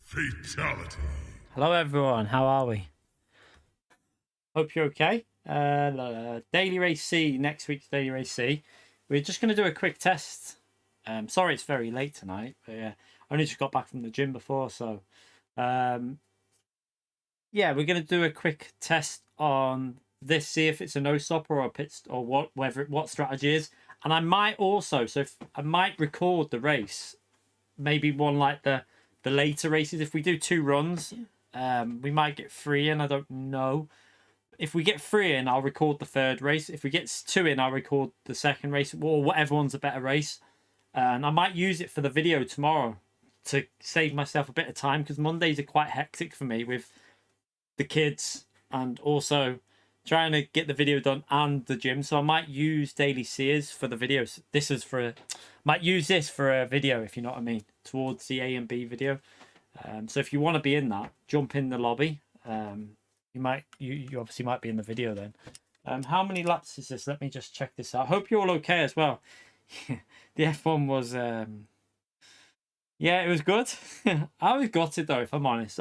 Fatality. Hello everyone, how are we? Hope you're okay. Daily Race C, next week's Daily Race C. We're just going to do a quick test. Sorry it's very late tonight, but yeah, I only just got back from the gym before, so yeah, we're going to do a quick test on this, see if it's a no stopper or a pit or what strategy is. And I might also, I might record the race, maybe one like the later races. If we do 2 runs, we might get 3 in. I don't know. If we get 3 in, I'll record the 3rd race. If we get 2 in, I'll record the 2nd race, or whatever one's a better race. And I might use it for the video tomorrow to save myself a bit of time, because Mondays are quite hectic for me with the kids and also trying to get the video done and the gym. So I might use Daily Sears for the videos. Might use this for a video, if you know what I mean, towards the A and B video. So if you want to be in that, jump in the lobby. You obviously might be in the video then. How many laps is this? Let me just check this out. I hope you're all okay as well. The F1 was yeah, it was good. I was gutted though, if I'm honest.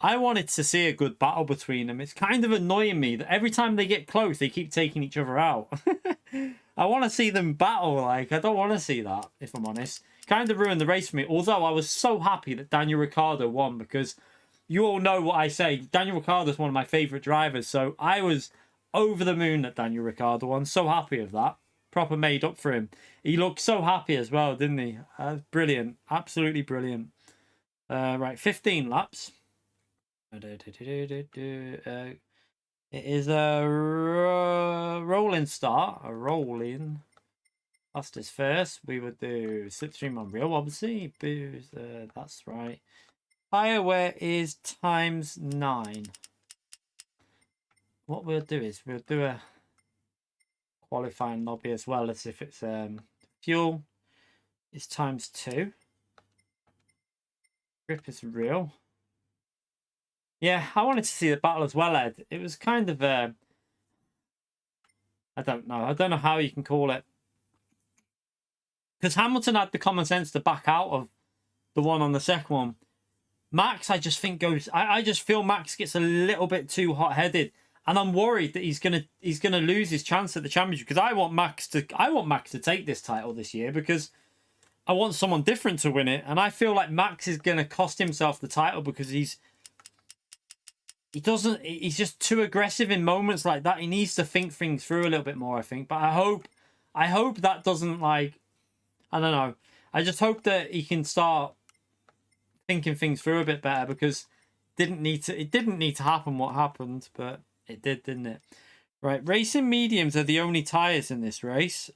I wanted to see a good battle between them. It's kind of annoying me that every time they get close, they keep taking each other out. I want to see them battle. Like, I don't want to see that, if I'm honest. Kind of ruined the race for me. Although I was so happy that Daniel Ricciardo won, because you all know what I say. Daniel Ricciardo is one of my favourite drivers. So I was over the moon that Daniel Ricciardo won. So happy of that. Proper made up for him. He looked so happy as well, didn't he? Brilliant. Absolutely brilliant. Right, 15 laps. It is a rolling start. A rolling. Fastest first. We would do slipstream on real, obviously. Boost. That's right. Fireware is ×9. What we'll do is we'll do a qualifying lobby as well, as if it's fuel is ×2. Grip is real. Yeah, I wanted to see the battle as well, Ed. It was kind of I don't know how you can call it, because Hamilton had the common sense to back out of the one on the second one. Max, I just think goes. I just feel Max gets a little bit too hot-headed, and I'm worried that he's gonna lose his chance at the championship. Because I want Max to take this title this year, because I want someone different to win it, and I feel like Max is gonna cost himself the title because he's just too aggressive in moments like that. He needs to think things through a little bit more, I think. But I hope that doesn't, like, I don't know. I just hope that he can start thinking things through a bit better, because it didn't need to happen what happened, but it did, didn't it? Right, racing mediums are the only tires in this race,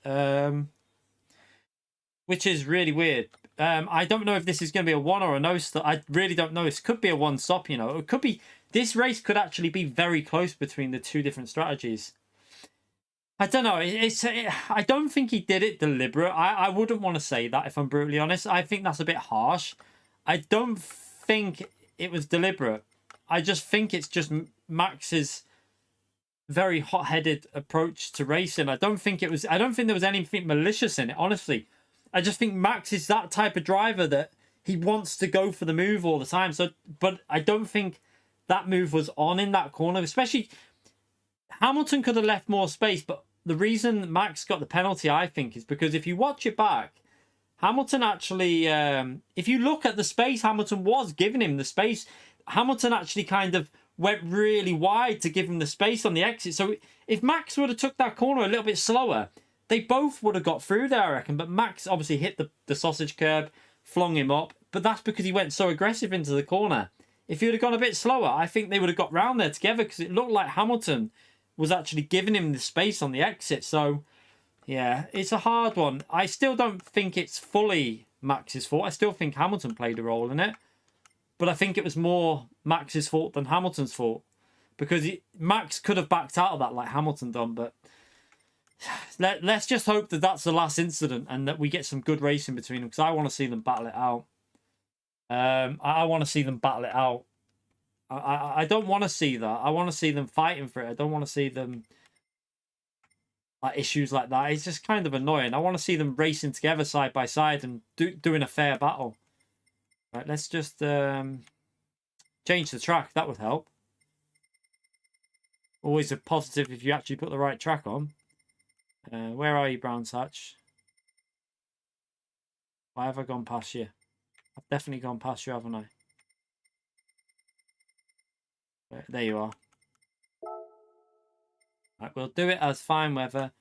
which is really weird. I don't know if this is going to be a 1 or a no stop. I really don't know. This could be a 1 stop, you know. It could be. This race could actually be very close between the 2 different strategies. I don't know. I don't think he did it deliberate. I wouldn't want to say that, if I'm brutally honest. I think that's a bit harsh. I don't think it was deliberate. I just think it's just Max's very hot-headed approach to racing. I don't think there was anything malicious in it, honestly. I just think Max is that type of driver that he wants to go for the move all the time. So, but I don't think that move was on in that corner. Especially, Hamilton could have left more space, but the reason Max got the penalty, I think, is because if you watch it back, Hamilton actually, if you look at the space Hamilton was giving him the space, Hamilton actually kind of went really wide to give him the space on the exit. So if Max would have took that corner a little bit slower, they both would have got through there, I reckon. But Max obviously hit the sausage curb, flung him up. But that's because he went so aggressive into the corner. If he would have gone a bit slower, I think they would have got round there together, because it looked like Hamilton was actually giving him the space on the exit. So, yeah, it's a hard one. I still don't think it's fully Max's fault. I still think Hamilton played a role in it. But I think it was more Max's fault than Hamilton's fault, because Max could have backed out of that like Hamilton done. But let's just hope that that's the last incident and that we get some good racing between them, because I want to see them battle it out. I want to see them battle it out. I don't want to see that. I want to see them fighting for it. I don't want to see them like issues like that. It's just kind of annoying. I want to see them racing together side by side and doing a fair battle. Right, let's just Change the track, that would help. Always a positive if you actually put the right track on. Where are you, Brown Satch? Why have I gone past you? I've definitely gone past you, haven't I? There you are. Right, we'll do it as fine weather.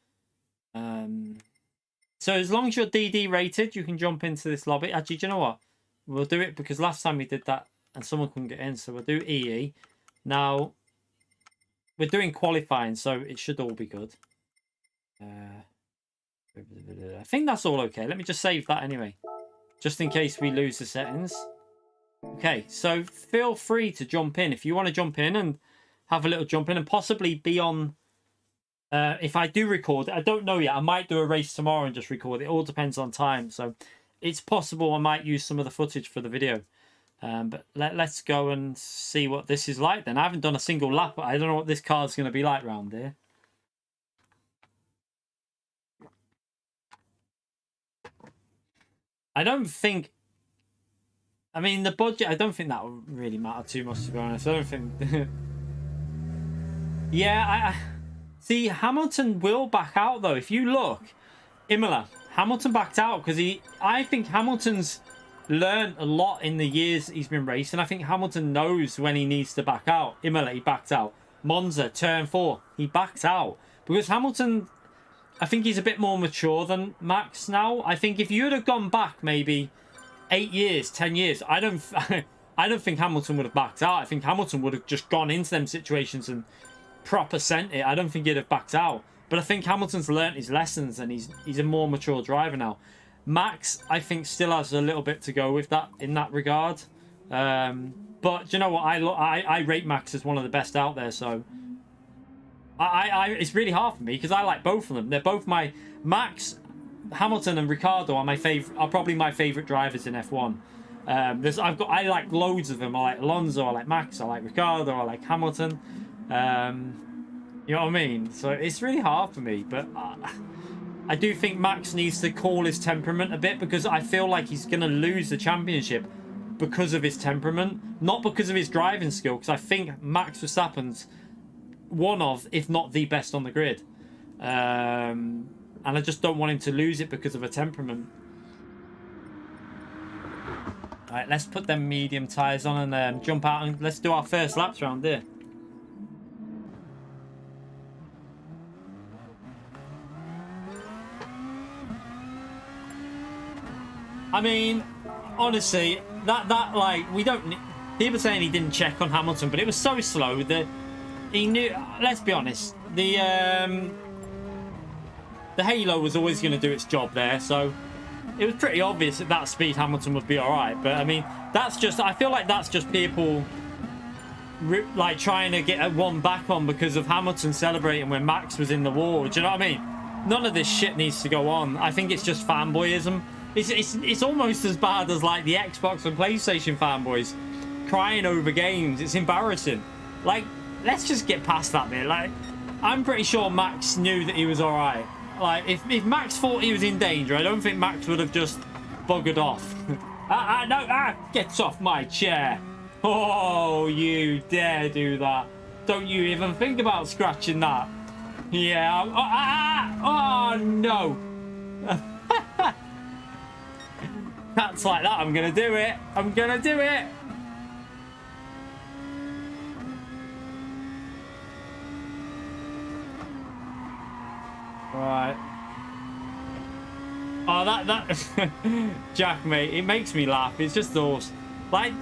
So as long as you're DD rated, you can jump into this lobby. Actually, do you know what? We'll do it because last time we did that and someone couldn't get in. So we'll do EE. Now, we're doing qualifying, so it should all be good. I think that's all okay. Let me just save that anyway, just in case we lose the settings. Okay, so feel free to jump in if you want to jump in and have a little jump in and possibly be on. If I do record, I don't know yet. I might do a race tomorrow and just record it. It all depends on time. So it's possible I might use some of the footage for the video. But let's go and see what this is like then. I haven't done a single lap, but I don't know what this car's going to be like around here. I don't think... I mean, the budget, I don't think that will really matter too much, to be honest. I don't think... Yeah, See, Hamilton will back out, though. If you look, Imola, Hamilton backed out because I think Hamilton's learned a lot in the years he's been racing. I think Hamilton knows when he needs to back out. Imola, he backed out. Monza, turn 4, he backed out. Because Hamilton, I think he's a bit more mature than Max now. I think if you'd have gone back maybe 8 years, 10 years, I don't think Hamilton would have backed out. I think Hamilton would have just gone into them situations and proper sent it. I don't think he'd have backed out. But I think Hamilton's learnt his lessons and he's a more mature driver now. Max, I think, still has a little bit to go with that in that regard. But you know what? I rate Max as one of the best out there. So it's really hard for me because I like both of them. They're both my Max, Hamilton, and Ricciardo are probably my favorite drivers in F1. I like loads of them. I like Alonso, I like Max, I like Ricciardo, I like Hamilton. You know what I mean? So it's really hard for me, but I do think Max needs to cool his temperament a bit because I feel like he's going to lose the championship because of his temperament, not because of his driving skill, because I think Max Verstappen's one of, if not the best on the grid. And I just don't want him to lose it because of a temperament. All right, let's put them medium tyres on and jump out and let's do our first laps round here. I mean, honestly, that like we don't. People saying he didn't check on Hamilton, but it was so slow that he knew. Let's be honest, the halo was always going to do its job there, so it was pretty obvious at that speed Hamilton would be all right. But I mean, that's just. I feel like that's just people like trying to get one back on because of Hamilton celebrating when Max was in the wall. Do you know what I mean? None of this shit needs to go on. I think it's just fanboyism. It's almost as bad as like the Xbox and PlayStation fanboys crying over games. It's embarrassing. Like, let's just get past that bit. Like, I'm pretty sure Max knew that he was all right. Like, if Max thought he was in danger, I don't think Max would have just buggered off. No, get off my chair. Oh, you dare do that. Don't you even think about scratching that. Yeah. Oh, no. That's like that. I'm going to do it. I'm going to do it. Right. Oh, that Jack, mate, it makes me laugh. It's just those, like,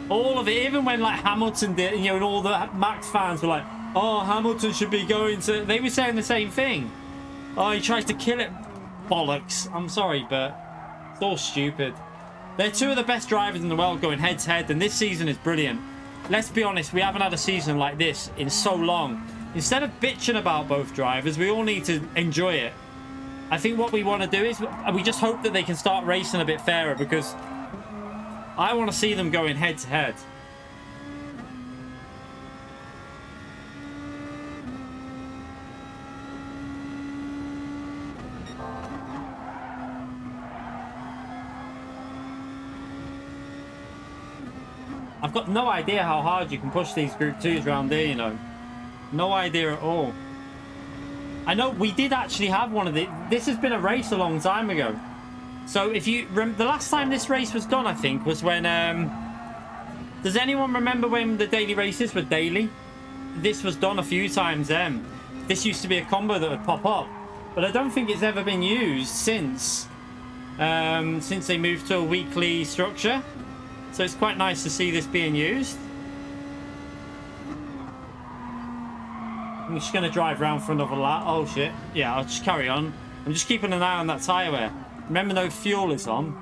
all of it, even when like Hamilton did, you know, and all the Max fans were like, oh, Hamilton should be going to, they were saying the same thing. Oh, he tries to kill it. Bollocks. I'm sorry, but it's all stupid. They're two of the best drivers in the world going head to head, and this season is brilliant. Let's be honest, we haven't had a season like this in so long. Instead of bitching about both drivers, we all need to enjoy it. I think what we want to do is we just hope that they can start racing a bit fairer, because I want to see them going head to head. I've got no idea how hard you can push these Group 2s around here, you know. No idea at all. I know we did actually have one of the... This has been a race a long time ago. So if you... The last time this race was done, I think, was when... Does anyone remember when the daily races were daily? This was done a few times then. This used to be a combo that would pop up. But I don't think it's ever been used since they moved to a weekly structure. So it's quite nice to see this being used. I'm just going to drive around for another lap. Oh, shit. Yeah, I'll just carry on. I'm just keeping an eye on that tyre wear. Remember, no fuel is on.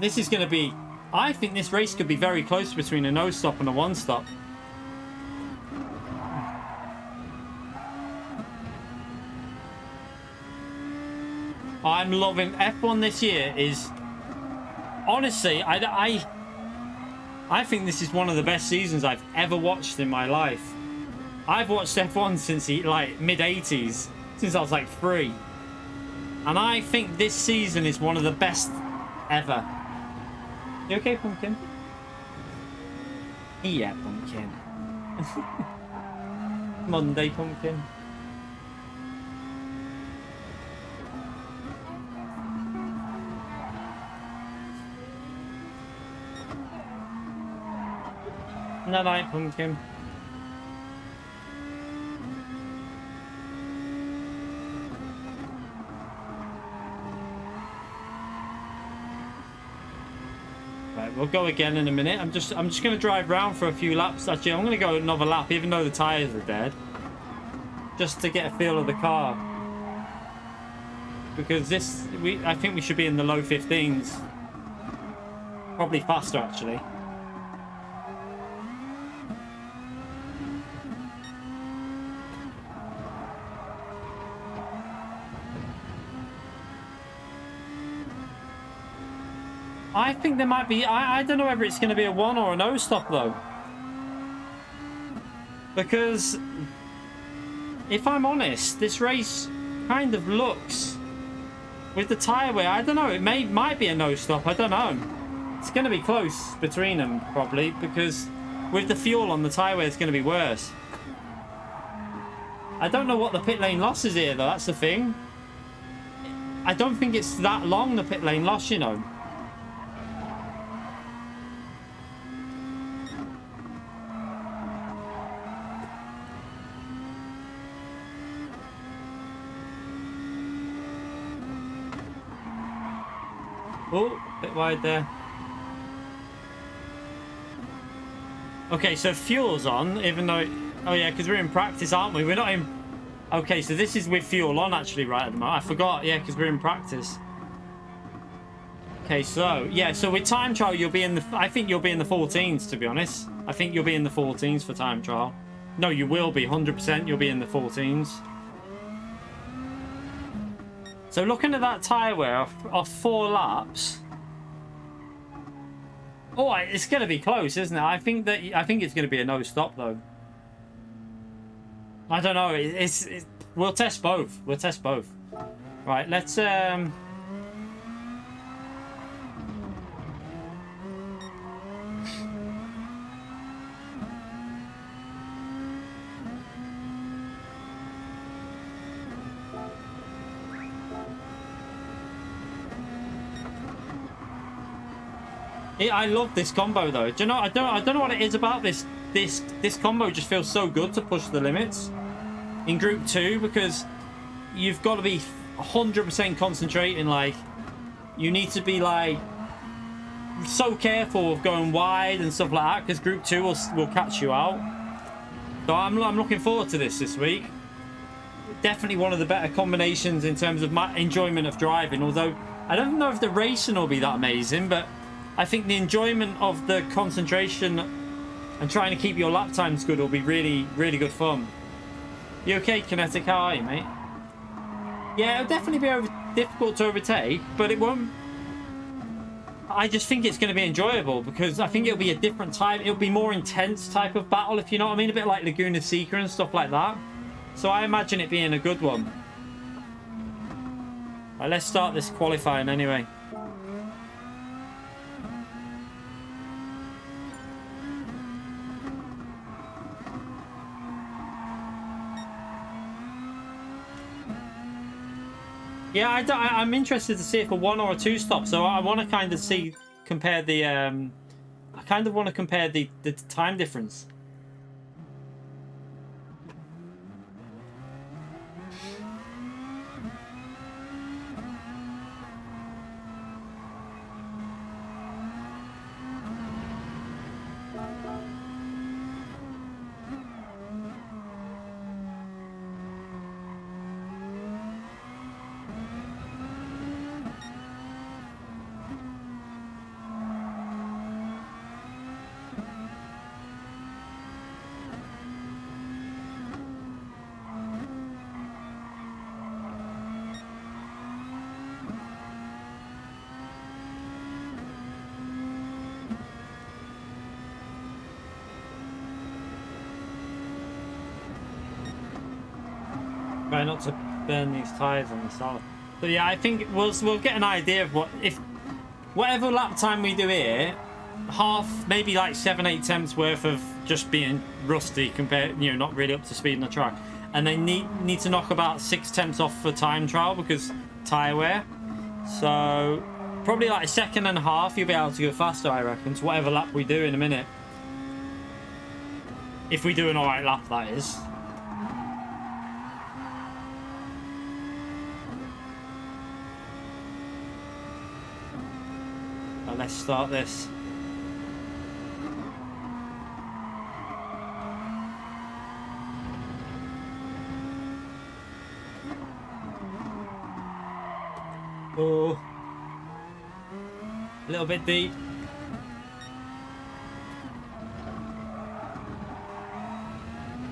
This is going to be... I think this race could be very close between a no-stop and a one-stop. I'm loving... F1 this year is... Honestly, I think this is one of the best seasons I've ever watched in my life. I've watched F1 since like mid-80s, since I was like 3. And I think this season is one of the best ever. You okay, Pumpkin? Yeah, Pumpkin. Monday, Pumpkin. Night, Pumpkin. Right, we'll go again in a minute. I'm just going to drive around for a few laps. Actually, I'm going to go another lap, even though the tires are dead, just to get a feel of the car. Because I think we should be in the low 15s, probably faster actually. I think there might be... I don't know whether it's going to be a one or a no stop, though. Because, if I'm honest, this race kind of looks... With the tyre wear, I don't know. It might be a no stop. I don't know. It's going to be close between them, probably. Because with the fuel on the tyre wear, it's going to be worse. I don't know what the pit lane loss is here, though. That's the thing. I don't think it's that long, the pit lane loss, you know. Oh, a bit wide there. Okay, so fuel's on, even though... Oh, yeah, because we're in practice, aren't we? We're not in... Okay, so this is with fuel on, actually, right at the moment. I forgot, yeah, because we're in practice. Okay, so... Yeah, so with time trial, you'll be in the... I think you'll be in the 14s, to be honest. I think you'll be in the 14s for time trial. No, you will be. 100% you'll be in the 14s. So looking at that tyre wear off 4 laps, oh, it's going to be close, isn't it? I think it's going to be a no stop though. I don't know. We'll test both. We'll test both. Right, let's I love this combo though. Do you know? I don't know what it is about this combo. Just feels so good to push the limits in Group 2 because you've got to be 100% concentrating. Like you need to be like so careful of going wide and stuff like that because Group 2 will catch you out. So I'm looking forward to this week. Definitely one of the better combinations in terms of my enjoyment of driving. Although I don't know if the racing will be that amazing, but I think the enjoyment of the concentration and trying to keep your lap times good will be really, really good fun. You okay, Kinetic? How are you, mate? Yeah, it'll definitely be difficult to overtake, but it won't... I just think it's going to be enjoyable because I think it'll be a different type. It'll be more intense type of battle, if you know what I mean. A bit like Laguna Seca and stuff like that. So I imagine it being a good one. Right, let's start this qualifying anyway. Yeah, I'm interested to see if a 1 or a 2 stop. So I want to kind of compare the I kind of want to compare the time difference. Try not to burn these tires on the solid. So yeah, I think we'll get an idea of whatever lap time we do here, half, maybe like 7-8 tenths worth of just being rusty compared, you know, not really up to speed on the track, and they need to knock about 6 tenths off for time trial because tire wear. So probably like a second and a half, you'll be able to go faster, I reckon, to whatever lap we do in a minute. If we do an alright lap, that is. Let's start this. Oh, a little bit deep.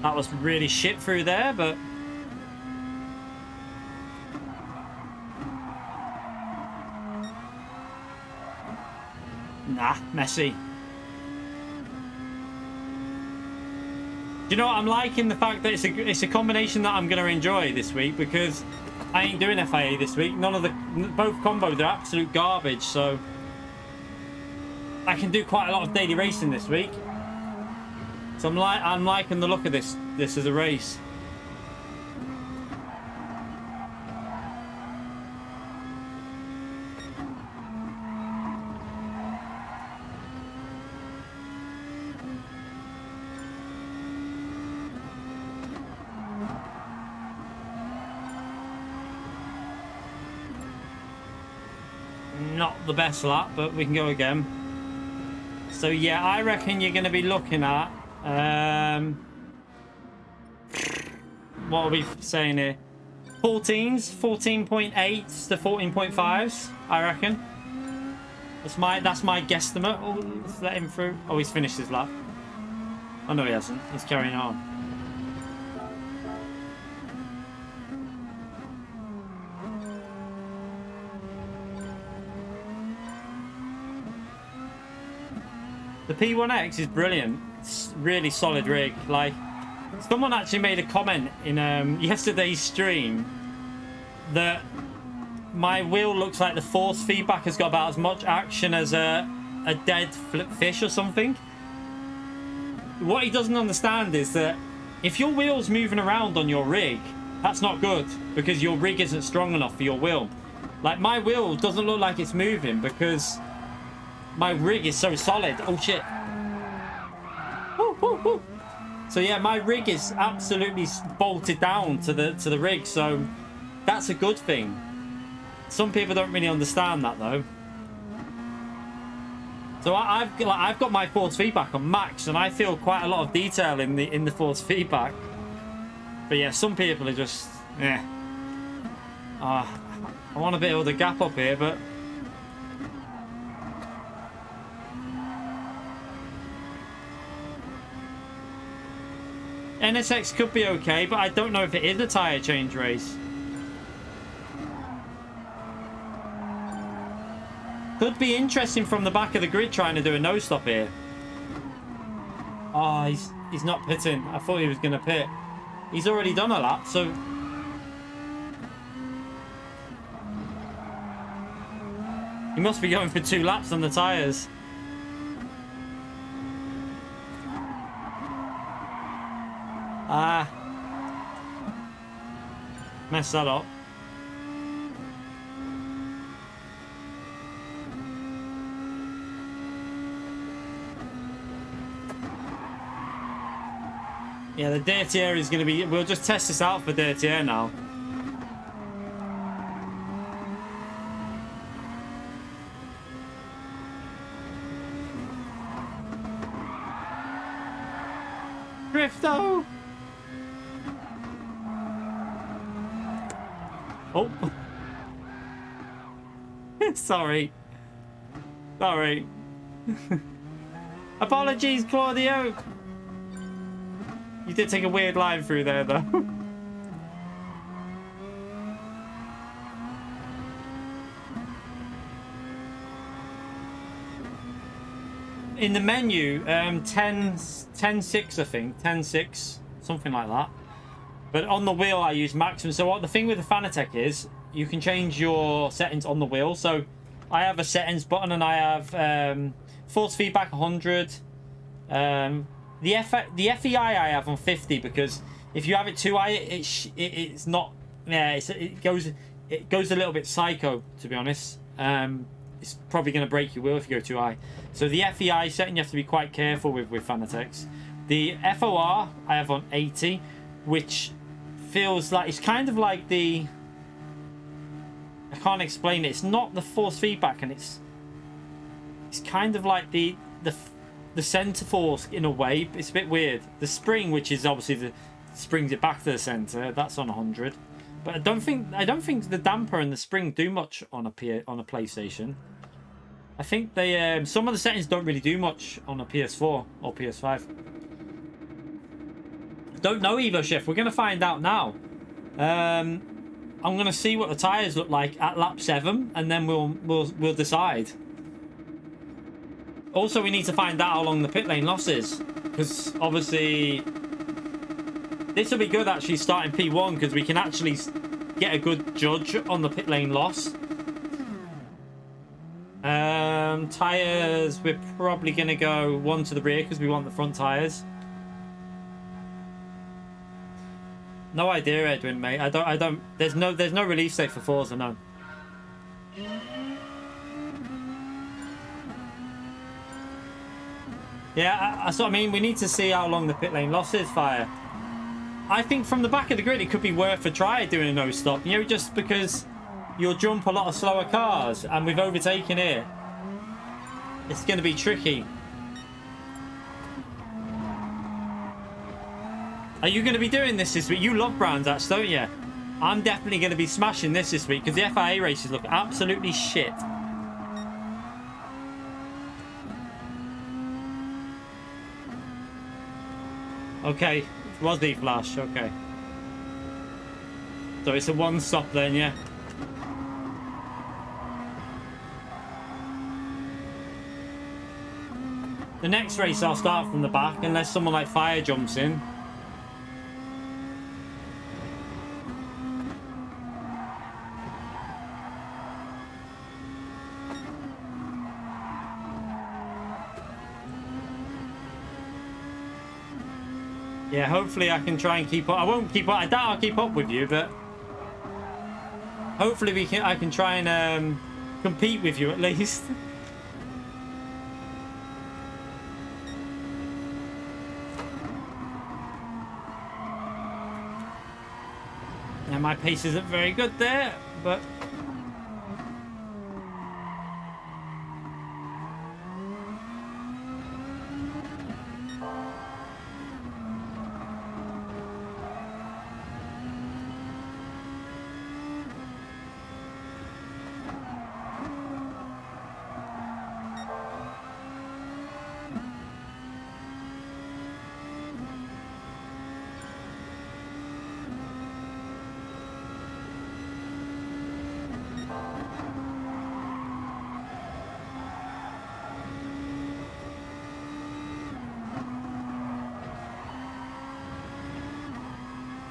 That was really shit through there, but nah, messy. Do you know what? I'm liking the fact that it's a combination that I'm going to enjoy this week because I ain't doing FIA this week. Both combos are absolute garbage, so I can do quite a lot of daily racing this week. So I'm liking the look of this as a race. Not the best lap, but we can go again. So yeah, I reckon you're going to be looking at what are we saying here? 14s, 14.8s to 14.5s, I reckon. That's my guesstimate. Oh, let's let him through. Oh, he's finished his lap. Oh no, he hasn't. He's carrying on. The P1X is brilliant. It's really solid rig. Like, someone actually made a comment in yesterday's stream that my wheel looks like the force feedback has got about as much action as a dead flip fish or something. What he doesn't understand is that if your wheel's moving around on your rig, that's not good because your rig isn't strong enough for your wheel. Like, my wheel doesn't look like it's moving because my rig is so solid. Oh shit. Woo, woo, woo. So yeah, my rig is absolutely bolted down to the rig, so that's a good thing. Some people don't really understand that though. So I've got my force feedback on max, and I feel quite a lot of detail in the force feedback. But yeah, some people are just I want a bit of the gap up here, but NSX could be okay, but I don't know if it is a tyre change race. Could be interesting from the back of the grid trying to do a no stop here. Oh, he's not pitting. I thought he was going to pit. He's already done a lap, so he must be going for 2 laps on the tyres. Messed that up. Yeah, the dirty air is going to be... We'll just test this out for dirty air now. Drifto! Oh. Sorry. Sorry. Apologies, Claudio. You did take a weird line through there, though. In the menu, 10.6, I think. 10.6, something like that. But on the wheel, I use maximum. So what the thing with the Fanatec is, you can change your settings on the wheel. So I have a settings button, and I have force feedback 100. The FEI I have on 50, because if you have it too high, it's not. Yeah, it goes a little bit psycho, to be honest. It's probably going to break your wheel if you go too high. So the FEI setting you have to be quite careful with Fanatec's. The FOR I have on 80, which feels like it's kind of like the. I can't explain it. It's not the force feedback, and it's kind of like the center force in a way. It's a bit weird. The spring, which is obviously springs it back to the center, that's on 100. But I don't think the damper and the spring do much on a PlayStation. I think they some of the settings don't really do much on a PS4 or PS5. Don't know, Evo Chef. We're gonna find out now. I'm gonna see what the tires look like at lap 7, and then we'll decide. Also, we need to find out how long the pit lane loss is, because obviously this will be good actually starting P1, because we can actually get a good judge on the pit lane loss. Tires, we're probably gonna go one to the rear because we want the front tires. No idea, Edwin, mate. I don't. There's no release date for Forza, no. Yeah, that's what I mean. We need to see how long the pit lane loss is, Fire. I think from the back of the grid, it could be worth a try doing a no stop. You know, just because you'll jump a lot of slower cars, and we've overtaken it. It's going to be tricky. Are you going to be doing this week? You love Brands, actually, don't you? I'm definitely going to be smashing this week, because the FIA races look absolutely shit. Okay, it was the flash, okay. So it's a one stop then, yeah. The next race I'll start from the back, unless someone like Fire jumps in. Yeah, hopefully I can try and keep up. I won't keep up. I doubt I'll keep up with you, but hopefully I can try and compete with you at least. Now my pace isn't very good there, but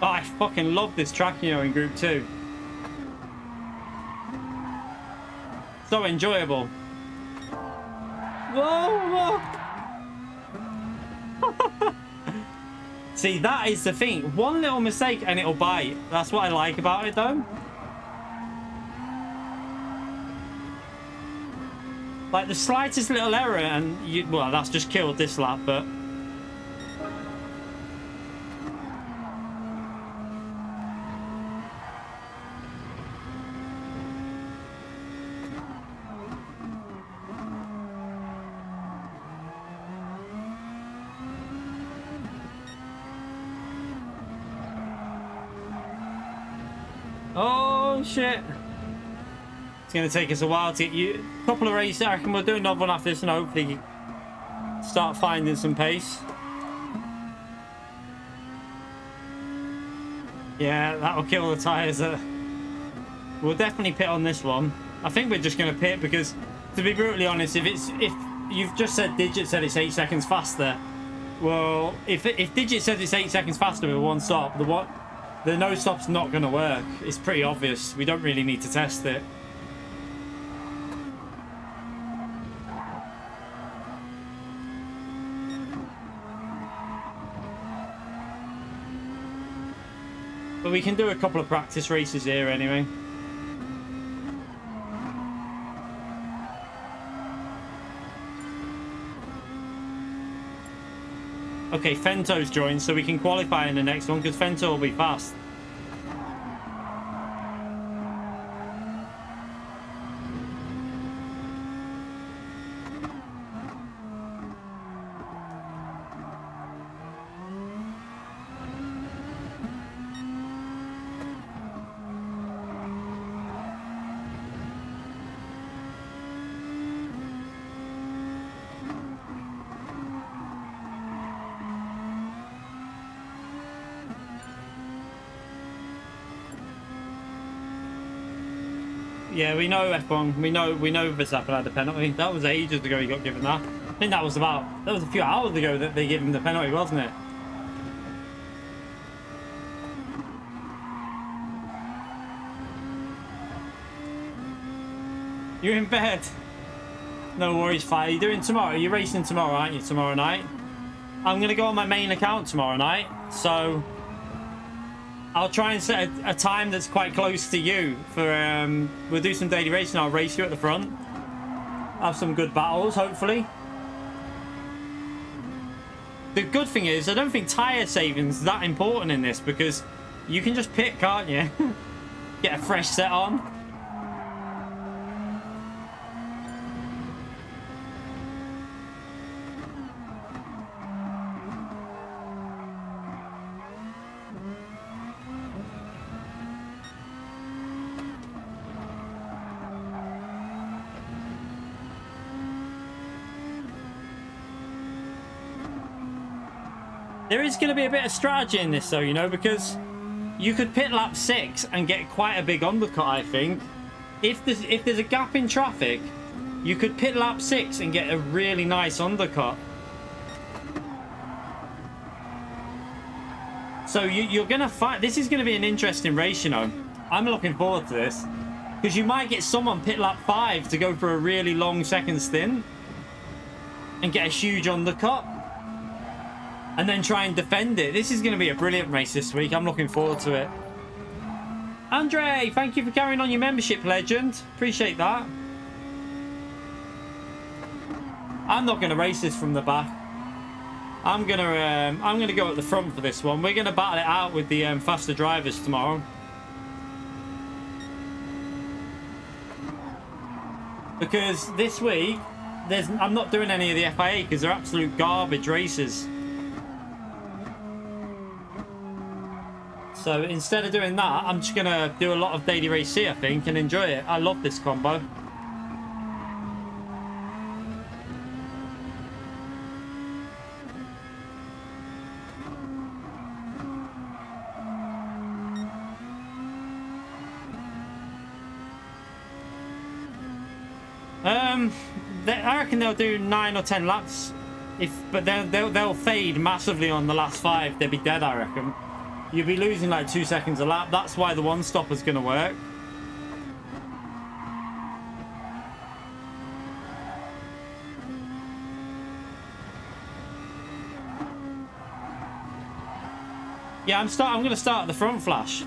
oh, I fucking love this track, you know, in Group 2. So enjoyable. Whoa, whoa. See, that is the thing. One little mistake and it'll bite. That's what I like about it, though. Like, the slightest little error and you... Well, that's just killed this lap, but... Oh, shit. It's going to take us a while to get you... A couple of races. I reckon we'll do another one after this and hopefully start finding some pace. Yeah, that'll kill the tyres. We'll definitely pit on this one. I think we're just going to pit because, to be brutally honest, if you've just said Digit said it's 8 seconds faster, well, if Digit says it's 8 seconds faster with one stop, the no stop's not going to work. It's pretty obvious. We don't really need to test it. But we can do a couple of practice races here anyway. Okay, Fento's joined, so we can qualify in the next one because Fento will be fast. Yeah, we know F1. We know Verstappen had the penalty. That was ages ago he got given that. I think that was a few hours ago that they gave him the penalty, wasn't it? You're in bed. No worries, Fire. You're doing tomorrow. You're racing tomorrow, aren't you? Tomorrow night. I'm gonna go on my main account tomorrow night, so I'll try and set a time that's quite close to you for we'll do some daily racing. I'll race you at the front, have some good battles hopefully. The good thing is I don't think tyre saving's that important in this because you can just pit, can't you? Get a fresh set on. There is going to be a bit of strategy in this though, you know, because you could pit lap 6 and get quite a big undercut, I think. If there's a gap in traffic, you could pit lap 6 and get a really nice undercut. So you're going to fight. This is going to be an interesting race, you know. I'm looking forward to this. Because you might get someone pit lap 5 to go for a really long second stint and get a huge undercut. And then try and defend it. This is going to be a brilliant race this week. I'm looking forward to it. Andre, thank you for carrying on your membership, legend. Appreciate that. I'm not going to race this from the back. I'm gonna go at the front for this one. We're going to battle it out with the faster drivers tomorrow. Because this week, I'm not doing any of the FIA because they're absolute garbage races. So instead of doing that, I'm just going to do a lot of daily race C, I think, and enjoy it. I love this combo. I reckon they'll do 9 or 10 laps, but they'll fade massively on the last 5. They'll be dead, I reckon. You'll be losing like 2 seconds a lap. That's why the one stopper's going to work. Yeah, I'm going to start at the front, Flash.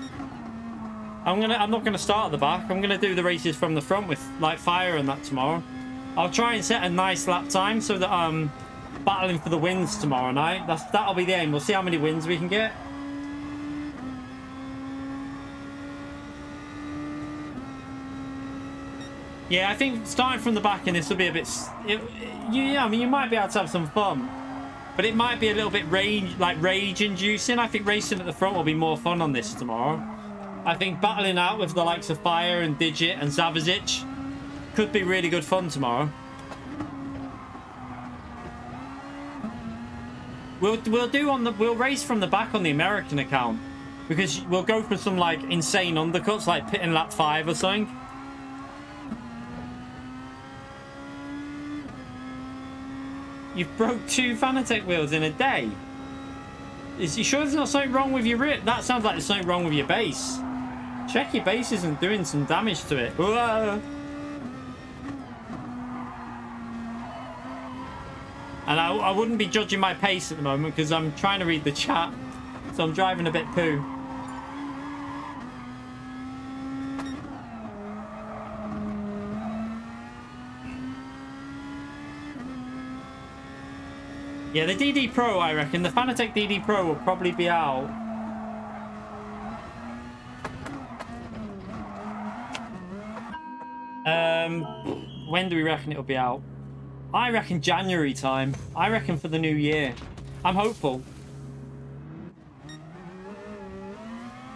I'm not going to start at the back. I'm going to do the races from the front with like Fire and that tomorrow. I'll try and set a nice lap time so that I'm battling for the wins tomorrow night. That'll be the aim. We'll see how many wins we can get. Yeah, I think starting from the back in this will be a bit... I mean, you might be able to have some fun. But it might be a little bit rage-inducing. I think racing at the front will be more fun on this tomorrow. I think battling out with the likes of Fire and Digit and Zavizic could be really good fun tomorrow. We'll race from the back on the American account, because we'll go for some like insane undercuts, like pitting lap 5 or something. You've broke 2 Fanatec wheels in a day. Is you sure there's not something wrong with your rip? That sounds like there's something wrong with your base. Check your base isn't doing some damage to it. Whoa. And I wouldn't be judging my pace at the moment because I'm trying to read the chat. So I'm driving a bit poo. Yeah, the DD Pro, I reckon. The Fanatec DD Pro will probably be out. When do we reckon it'll be out? I reckon January time. I reckon for the new year. I'm hopeful.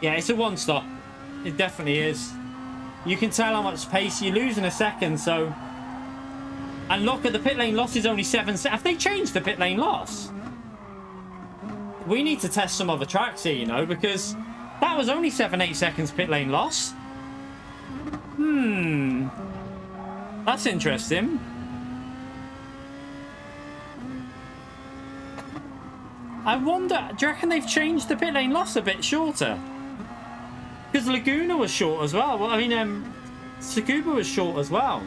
Yeah, it's a one-stop. It definitely is. You can tell how much pace you lose in a second, so... And look, at the pit lane loss is only 7 seconds. Have they changed the pit lane loss? We need to test some other tracks here, you know, because that was only 7-8 seconds pit lane loss. That's interesting. I wonder, do you reckon they've changed the pit lane loss a bit shorter? Because Laguna was short as well. Well, I mean, Tsukuba was short as well.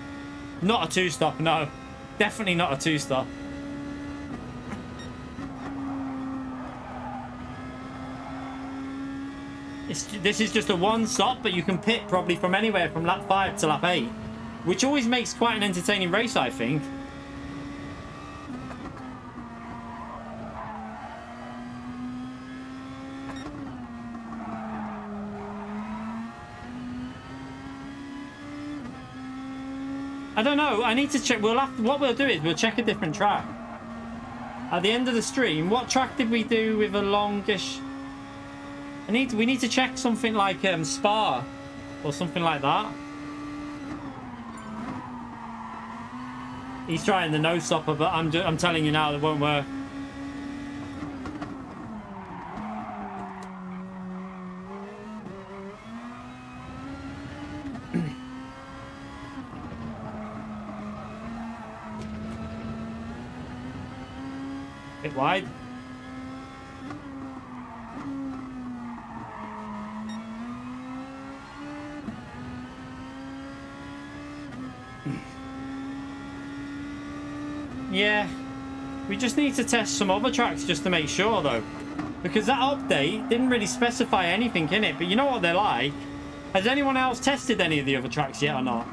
Not a 2-stop, no. Definitely not a 2-stop. This is just a 1-stop, but you can pit probably from anywhere from lap 5 to lap 8. Which always makes quite an entertaining race, I think. I don't know. I need to check. What we'll do is we'll check a different track. At the end of the stream, what track did we do with a longish... We need to check something like Spa or something like that. He's trying the no stopper, but I'm telling you now, it won't work. Bit wide. Yeah, we just need to test some other tracks just to make sure though, because that update didn't really specify anything in it. But you know what they're like. Has anyone else tested any of the other tracks yet or not?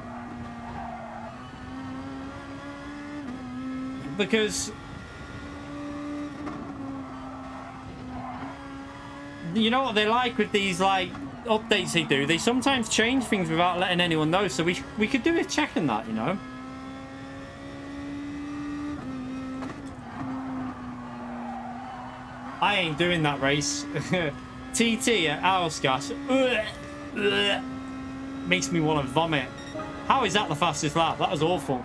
Because you know what they're like with these like updates they do. They sometimes change things without letting anyone know. So we could do with checking that, you know. I ain't doing that race. TT at Aosgas makes me want to vomit. How is that the fastest lap? That was awful.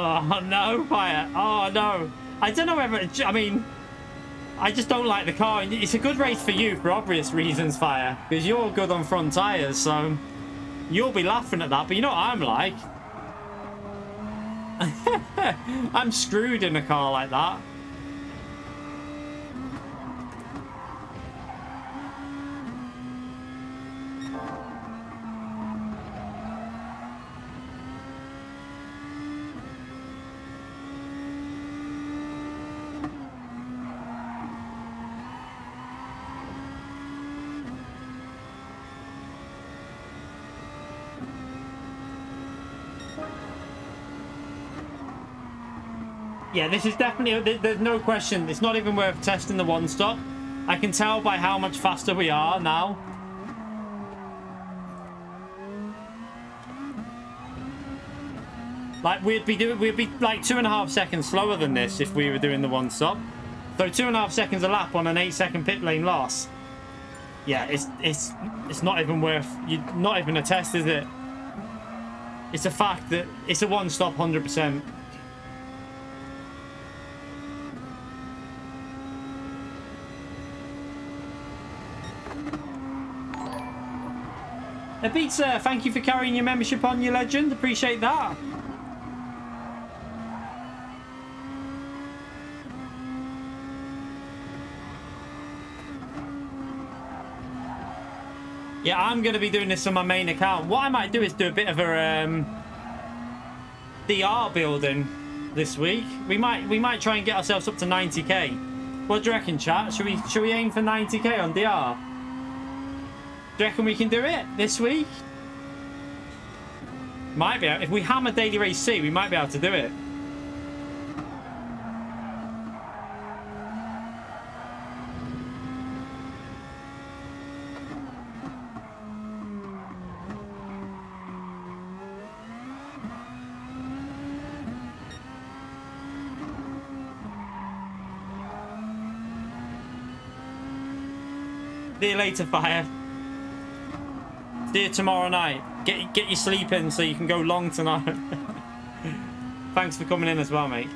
Oh no, Fire. Oh no. I don't know whether... I mean, I just don't like the car. It's a good race for you for obvious reasons, Fire. Because you're good on front tyres, so... You'll be laughing at that, but you know what I'm like? I'm screwed in a car like that. Yeah, this is definitely, there's no question. It's not even worth testing the one stop. I can tell by how much faster we are now. Like we'd be like 2.5 seconds slower than this if we were doing the one stop. So 2.5 seconds a lap on an 8-second pit lane loss. Yeah, it's not even worth, not even a test, is it? It's a fact that it's a one stop 100%. Pizza, thank you for carrying your membership on, you legend. Appreciate that. Yeah, I'm going to be doing this on my main account. What I might do is do a bit of a DR building this week. We might try and get ourselves up to 90k. What do you reckon, chat? Should we aim for 90k on DR? Do you reckon we can do it this week? Might be. If we hammer Daily Race C, we might be able to do it. See you later, Fire. See you tomorrow night. Get your sleep in so you can go long tonight. Thanks for coming in as well, mate.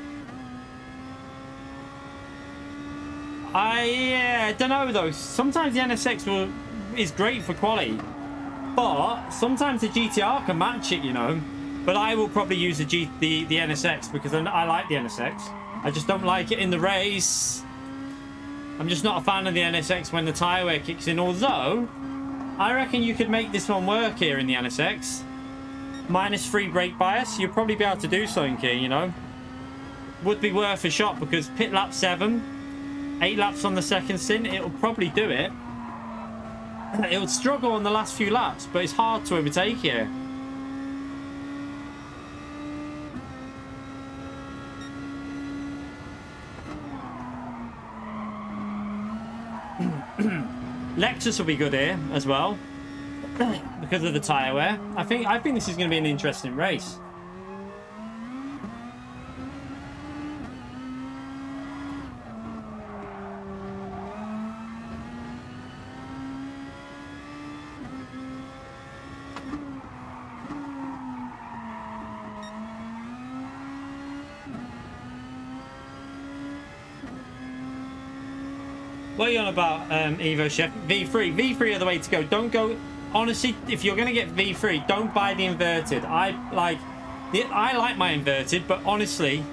I don't know though. Sometimes the NSX is great for quality, but sometimes the GTR can match it, you know. But I will probably use the NSX because I like the NSX. I just don't like it in the race. I'm just not a fan of the NSX when the tyre wear kicks in, although I reckon you could make this one work here in the NSX. -3 brake bias, you'll probably be able to do something here, you know. Would be worth a shot because pit lap 7, 8 laps on the second stint, it'll probably do it. It'll struggle on the last few laps, but it's hard to overtake here. Lexus will be good here as well because of the tyre wear. I think this is going to be an interesting race. What are you on about, Evo Chef? V3. V3 are the way to go. Don't go... Honestly, if you're going to get V3, don't buy the inverted. I like my inverted, but honestly,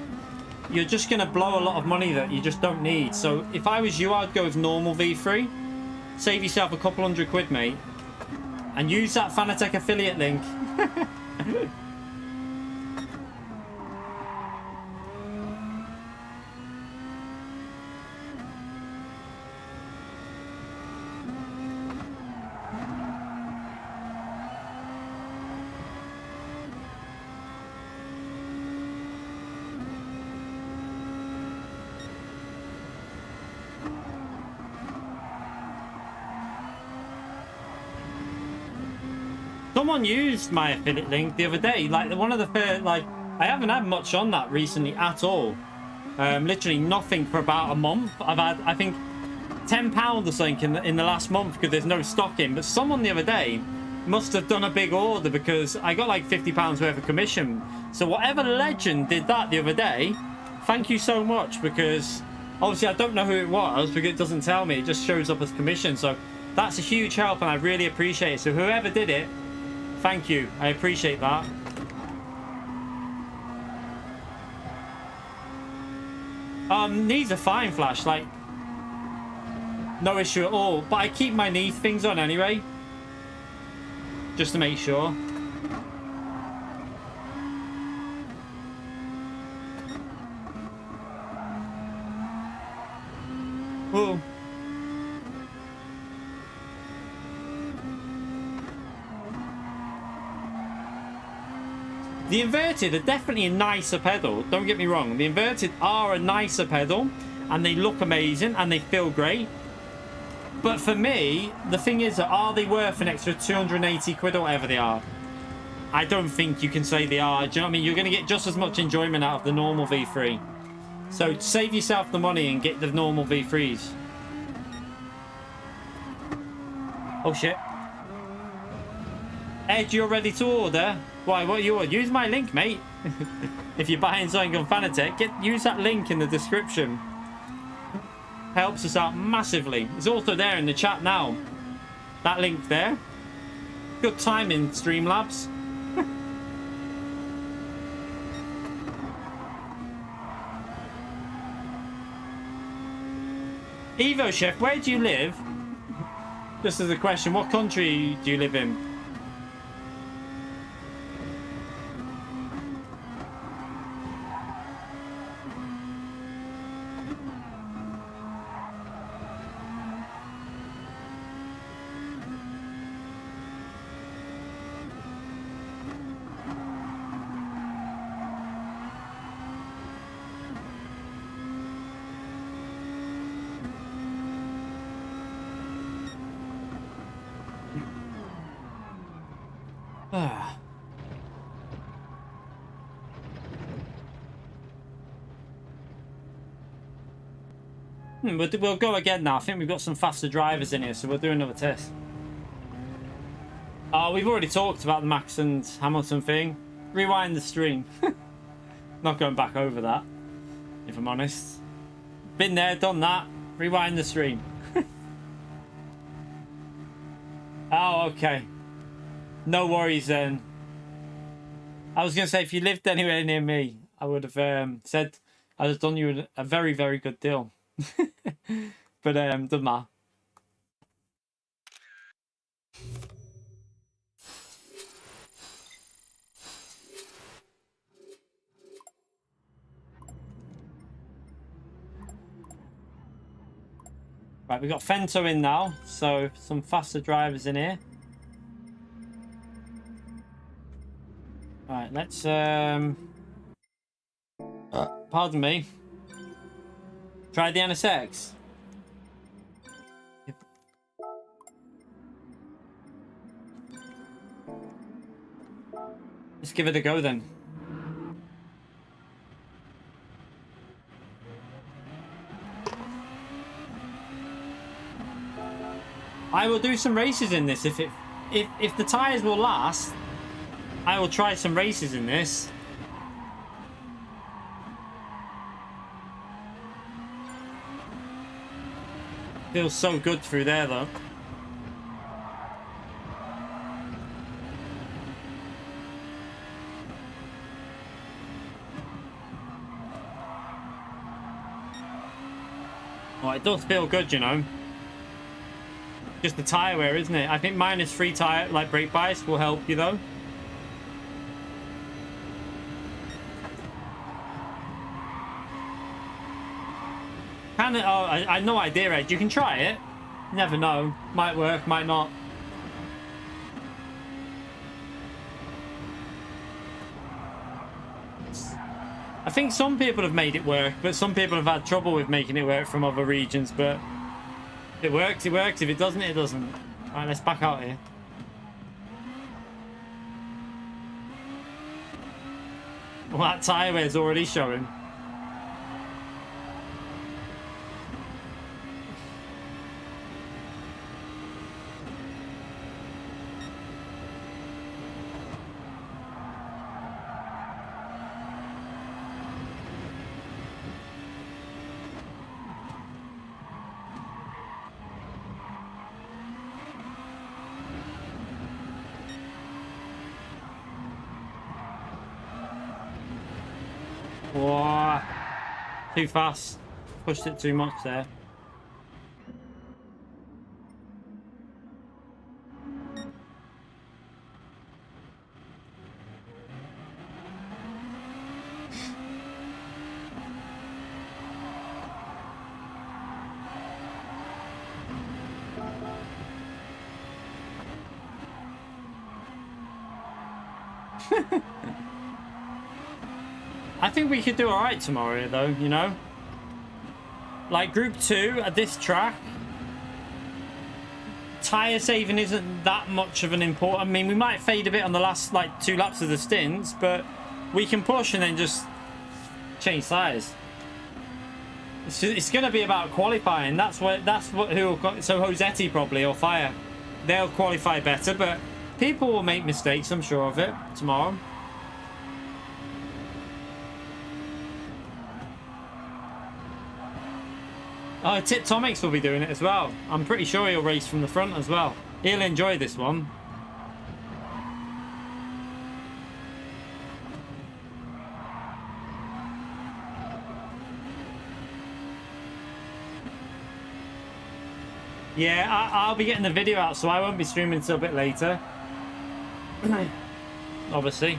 you're just going to blow a lot of money that you just don't need. So if I was you, I'd go with normal V3. Save yourself a couple £100, mate. And use that Fanatec affiliate link. Someone used my affiliate link the other day. Like one of the first, like I haven't had much on that recently at all. Literally nothing for about a month. I've had, I think, £10 or something in the last month because there's no stock in. But someone the other day must have done a big order because I got like £50 worth of commission. So whatever legend did that the other day, thank you so much, because obviously I don't know who it was because it doesn't tell me. It just shows up as commission. So that's a huge help and I really appreciate it. So whoever did it, thank you. I appreciate that. Needs a fine flash, like no issue at all. But I keep my knee things on anyway, just to make sure. Oh. The inverted are definitely a nicer pedal. Don't get me wrong. The inverted are a nicer pedal, and they look amazing, and they feel great. But for me, the thing is, are they worth an extra 280 quid or whatever they are? I don't think you can say they are. Do you know what I mean? You're going to get just as much enjoyment out of the normal V3. So save yourself the money and get the normal V3s. Oh shit. Ed, you're ready to order? Why, what you want? Use my link, mate. If you're buying something on Fanatec, use that link in the description. Helps us out massively. It's also there in the chat now. That link there. Good timing, Streamlabs. Evo Chef, where do you live? Just as a question, what country do you live in? We'll go again now. I think we've got some faster drivers in here, so we'll do another test. Oh, we've already talked about the Max and Hamilton thing. Rewind the stream. Not going back over that, if I'm honest. Been there, done that. Rewind the stream. Oh, okay. No worries then. I was going to say, if you lived anywhere near me, I would have said I'd have done you a very, very good deal. But doesn't matter. Right, we've got Fento in now, so some faster drivers in here. Right, let's pardon me. Try the NSX. Let's give it a go then. I will do some races in this if the tires will last. I will try some races in this. Feels so good through there though. Oh, it does feel good, you know. Just the tire wear, isn't it? I think -3 tire, like brake bias, will help you though. Can it? Oh, I had no idea, Ed. You can try it. You never know. Might work, might not. I think some people have made it work, but some people have had trouble with making it work from other regions, but if it works, it works. If it doesn't, it doesn't. All right, let's back out here. Well, that tyre wear is already showing. Whoa. Too fast. Pushed it too much there. I think we could do all right tomorrow, though, you know? Like, Group 2 at this track, tyre saving isn't that much of an important... I mean, we might fade a bit on the last, like, 2 laps of the stints, but we can push and then just change tyres. It's going to be about qualifying. So Rosetti probably, or Fire, they'll qualify better, but people will make mistakes, I'm sure of it, tomorrow. Oh, Tiptomics will be doing it as well. I'm pretty sure he'll race from the front as well. He'll enjoy this one. Yeah, I'll be getting the video out, so I won't be streaming until a bit later. Obviously.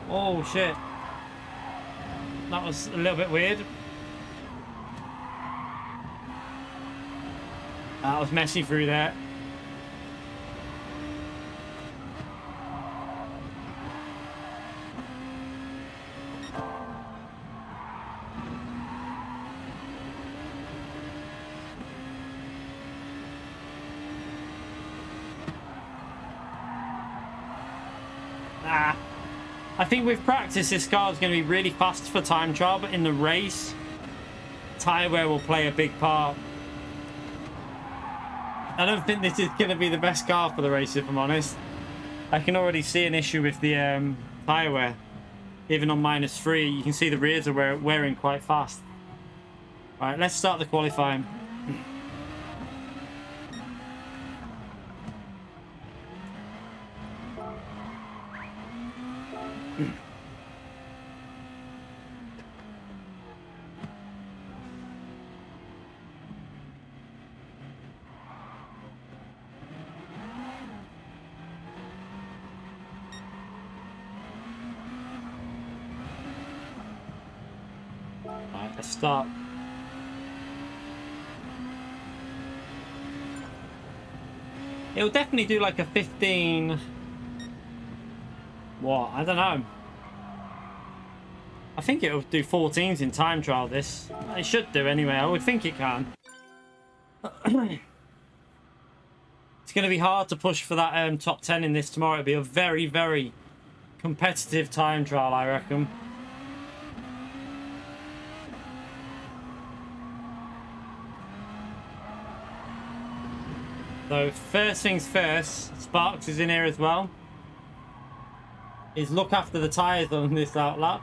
Oh shit, that was a little bit weird. That was messy through there. I think with practice, this car is going to be really fast for time trial, but in the race, tyre wear will play a big part. I don't think this is going to be the best car for the race, if I'm honest. I can already see an issue with the tyre wear. Even on -3, you can see the rears are wearing quite fast. Right, let's start the qualifying. Let's start. It'll definitely do like a 15... What? I don't know. I think it'll do 14s in time trial, this. It should do anyway. I would think it can. It's going to be hard to push for that top 10 in this tomorrow. It'll be a very, very competitive time trial, I reckon. So first things first, Sparks is in here as well. Is look after the tyres on this outlap.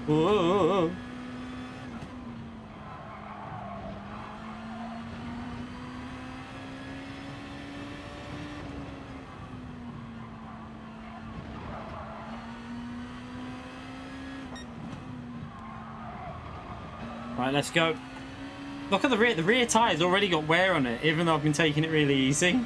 Whoa. Right, let's go. Look at the rear. The rear tire's already got wear on it, even though I've been taking it really easy.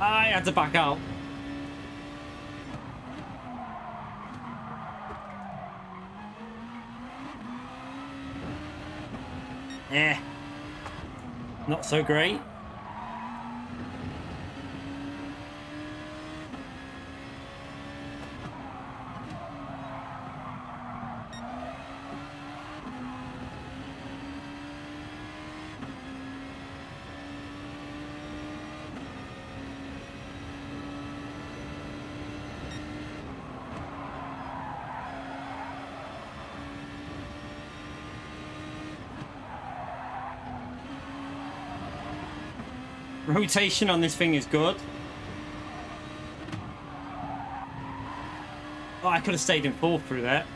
I had to back out. Not so great. Rotation on this thing is good. Oh, I could have stayed in fourth through that.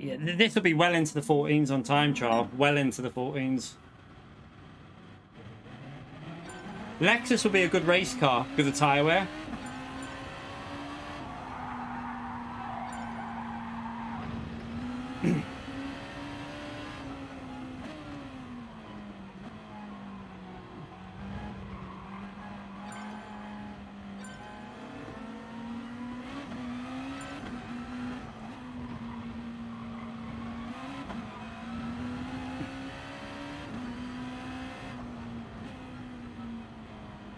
Yeah, this will be well into the 14s on time trial. Well into the 14s. Lexus will be a good race car because of tyre wear.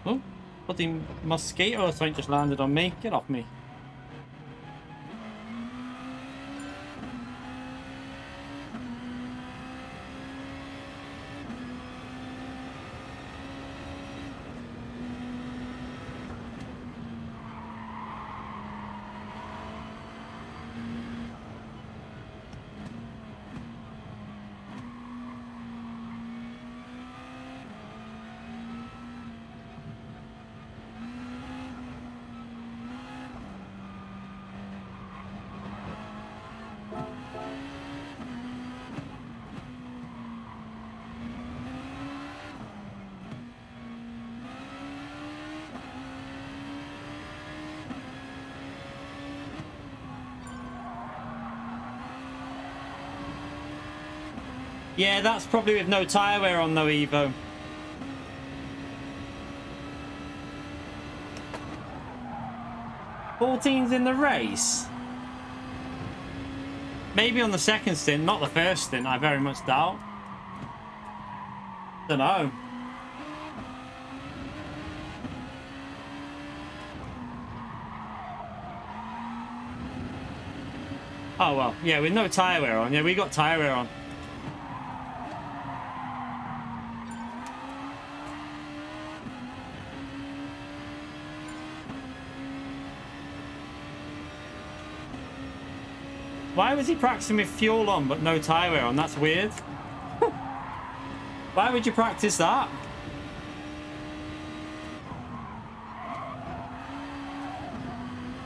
Oh, bloody mosquito or something just landed on me. Get off me. Yeah, that's probably with no tyre wear on though, Evo. "14's in the race? Maybe on the second stint, not the first stint, I very much doubt. Don't know. Oh well, yeah, with no tyre wear on. Yeah, we got tyre wear on. Why was he practicing with fuel on but no tyre wear on? That's weird. Why would you practice that?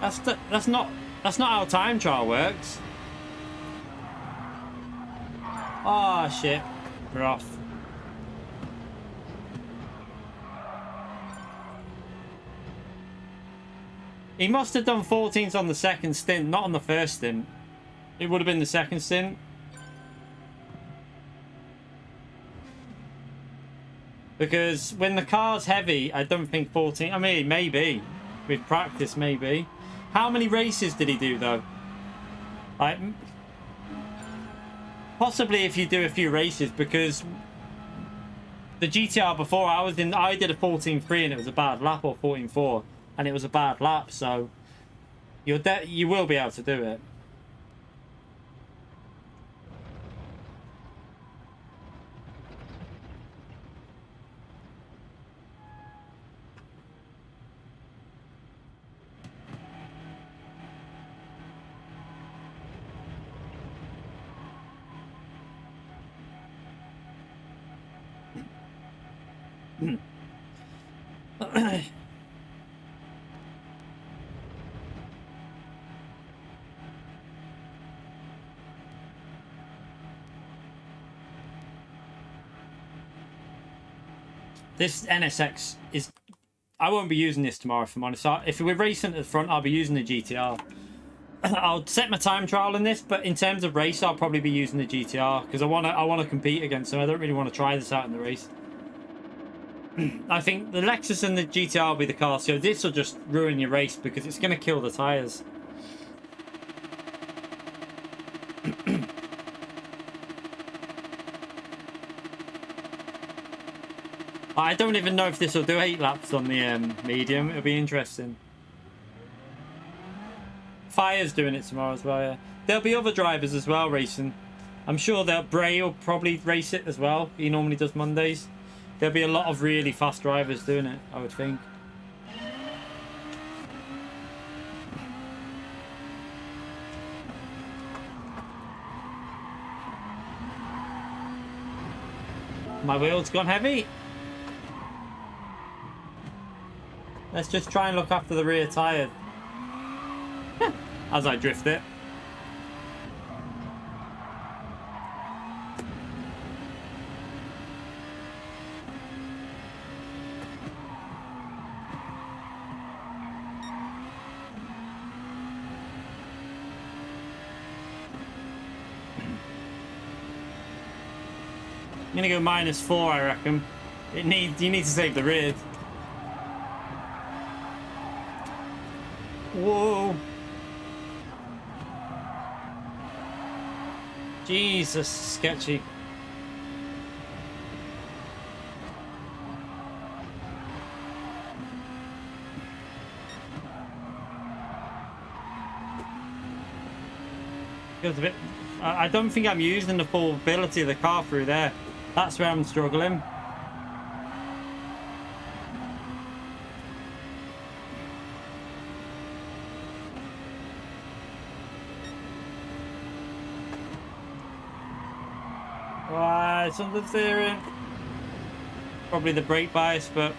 That's not how time trial works. Oh shit. We're off. He must have done 14s on the second stint, not on the first stint. It would have been the second stint. Because when the car's heavy, I don't think 14... I mean, maybe. With practice, maybe. How many races did he do, though? Like, possibly if you do a few races, because the GTR before I did a 14.3 and it was a bad lap, or 14.4, and it was a bad lap, so you will be able to do it. This NSX is... I won't be using this tomorrow, if I'm honest. If we're racing at the front, I'll be using the GTR. I'll set my time trial in this, but in terms of race, I'll probably be using the GTR because I wanna compete against them. I don't really want to try this out in the race. I think the Lexus and the GTR will be the car, so this will just ruin your race because it's gonna kill the tires. I don't even know if this will do 8 laps on the medium. It'll be interesting. Fire's doing it tomorrow as well, yeah. There'll be other drivers as well racing. I'm sure that Bray will probably race it as well. He normally does Mondays. There'll be a lot of really fast drivers doing it, I would think. My wheel's gone heavy. Let's just try and look after the rear tyre as I drift it. I'm gonna go -4, I reckon. You need to save the rear. Whoa. Jesus, sketchy. Feels a bit. I don't think I'm using the full ability of the car through there. That's where I'm struggling. It's under steering. Probably the brake bias, but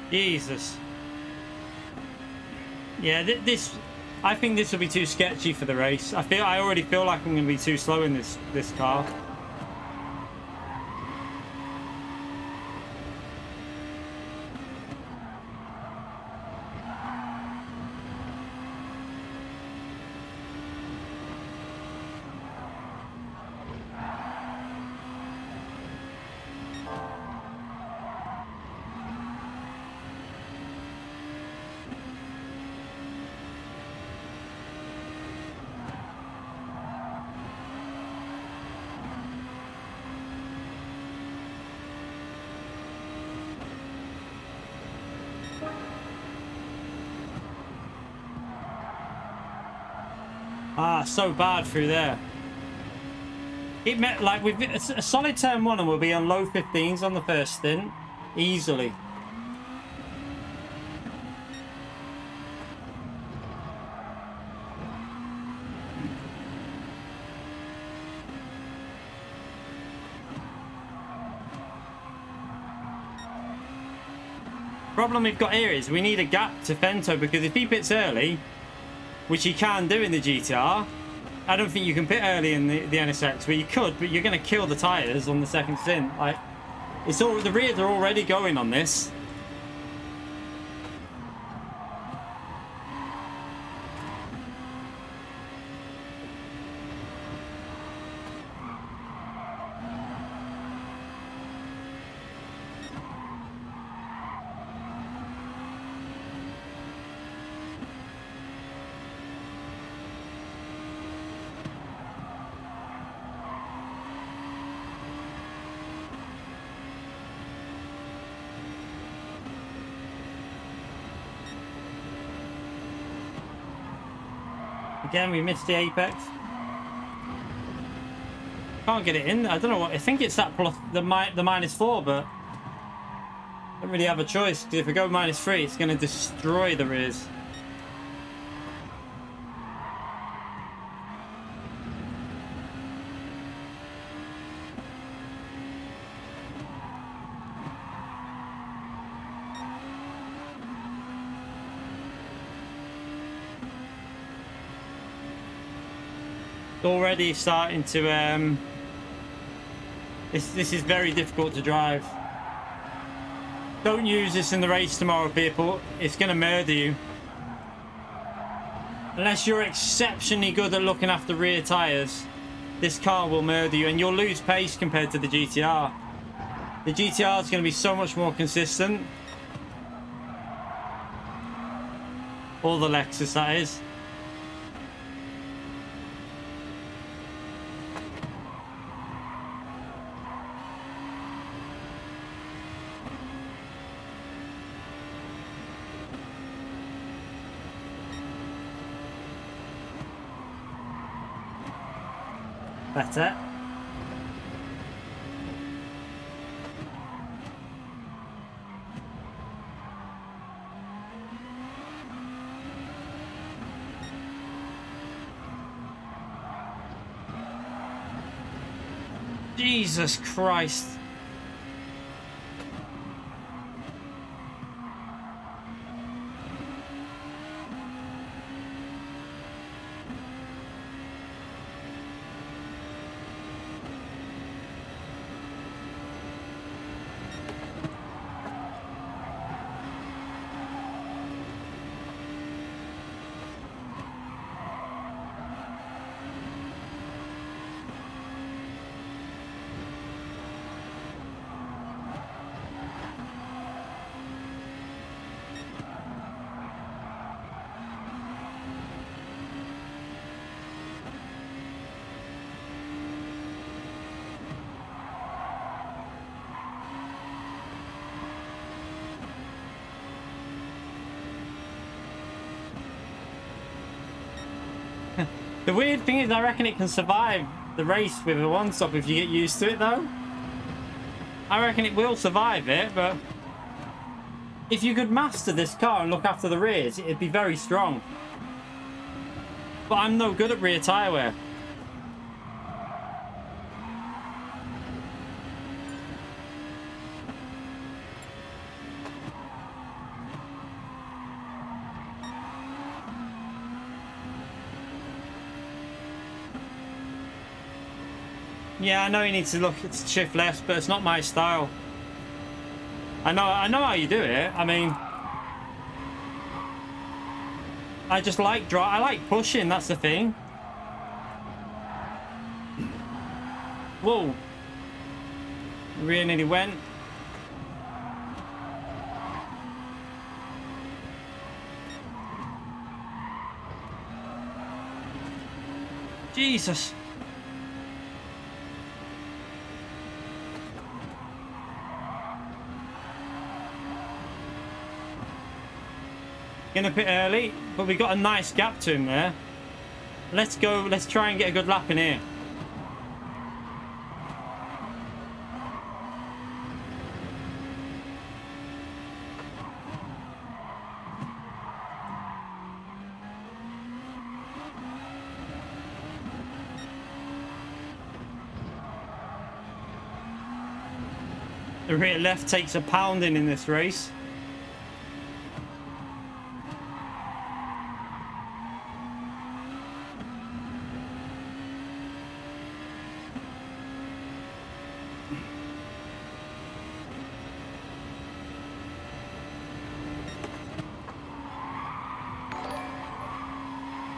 Jesus. Yeah, this. I think this will be too sketchy for the race. I already feel like I'm going to be too slow in this car. Ah, so bad through there. It meant like with a solid turn 1 and we'll be on low 15s on the first stint. Easily. Problem we've got here is we need a gap to Fento because if he pits early, which you can do in the GTR, I don't think you can pit early in the NSX. Well, you could, but you're going to kill the tyres on the second stint. Like, it's all the rears are already going on this. Again, we missed the apex. Can't get it in. I don't know what. I think it's that plus the -4, but I don't really have a choice. Because if we go -3, it's going to destroy the rears. already starting to this is very difficult to drive. Don't use this in the race tomorrow, people. It's gonna murder you. Unless you're exceptionally good at looking after rear tires, this car will murder you, and you'll lose pace compared to the GTR. The GTR is going to be so much more consistent. All the Lexus, that is. Better. Jesus Christ. The weird thing is, I reckon it can survive the race with a one-stop if you get used to it, though. I reckon it will survive it, but if you could master this car and look after the rears, it'd be very strong. But I'm no good at rear tyre wear. Yeah, I know you need to look at shift left, but it's not my style. I know how you do it. I mean, I just like I like pushing. That's the thing. Whoa! Rear nearly went. Jesus. In a bit early, but we got a nice gap to him there. Let's go. Let's try and get a good lap in here. The rear left takes a pounding in this race.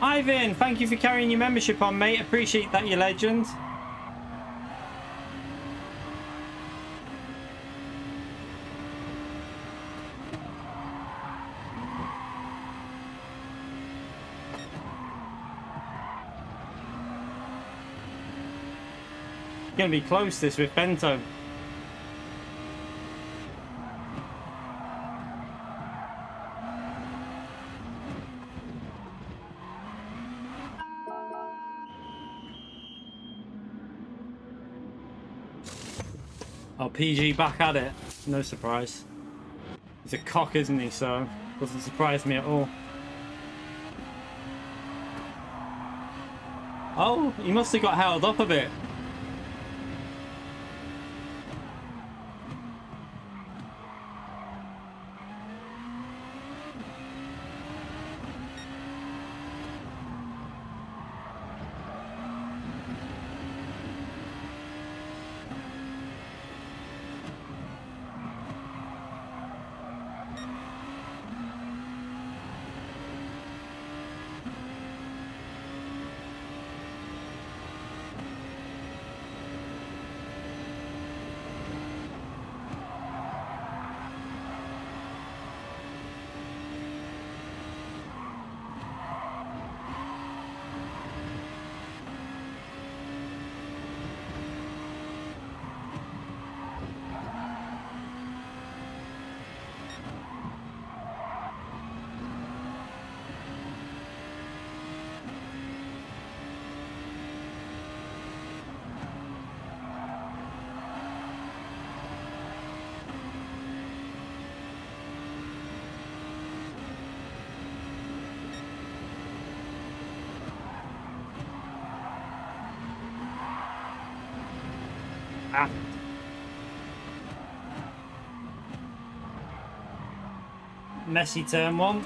Ivan, thank you for carrying your membership on, mate. Appreciate that, you legend. Gonna be close this with Bento. Oh, PG back at it. No surprise. He's a cock, isn't he? So doesn't surprise me at all. Oh, he must have got held up a bit. Ah. Messy turn one.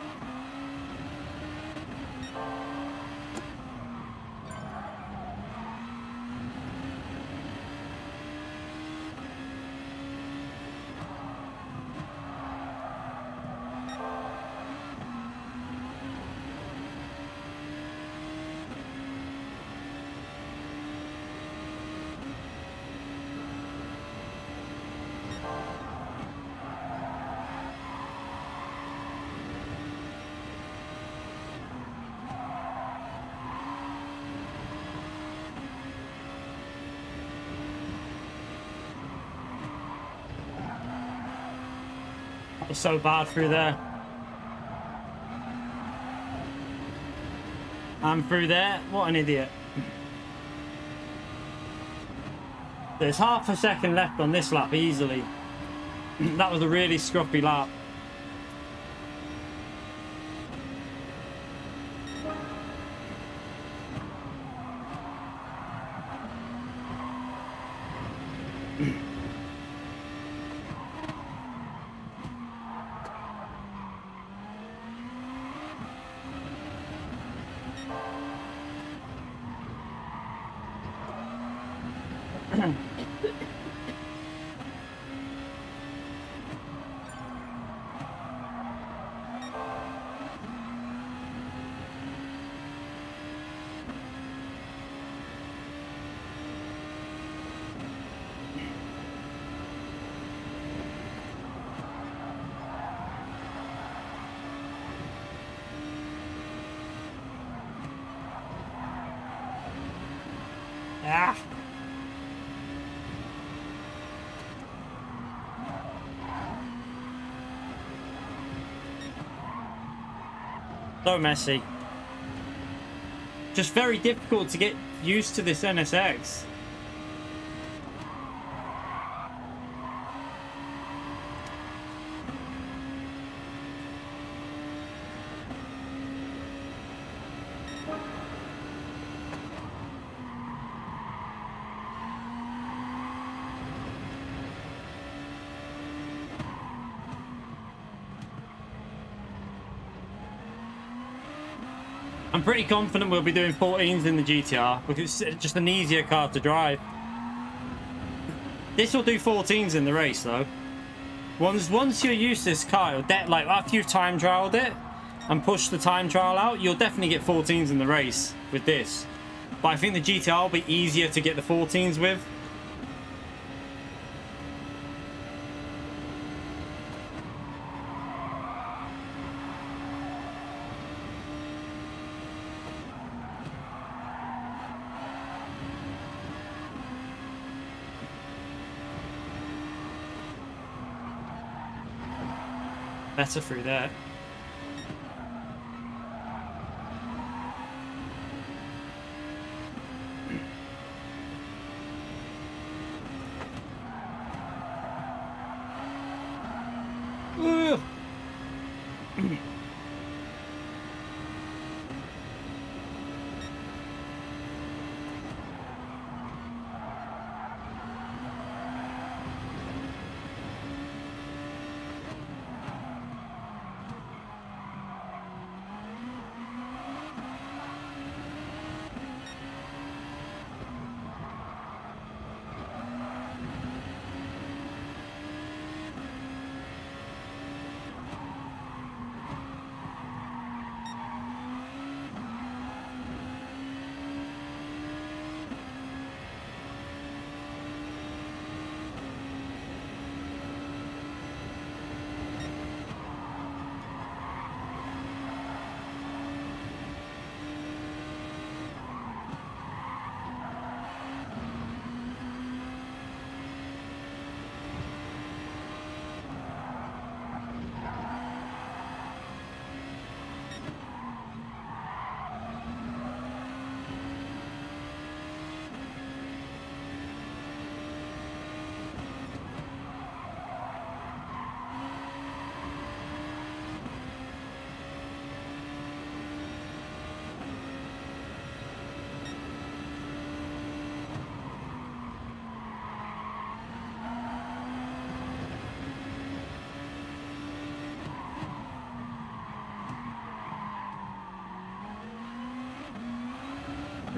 That was so bad through there. I'm through there. What an idiot. There's half a second left on this lap easily. That was a really scruffy lap. Ah. So messy. Just very difficult to get used to this NSX. I'm pretty confident we'll be doing 14s in the GTR because it's just an easier car to drive. This will do 14s in the race though. Once you're used to this car, like after you've time trialed it and pushed the time trial out, you'll definitely get 14s in the race with this. But I think the GTR will be easier to get the 14s with. Better through there.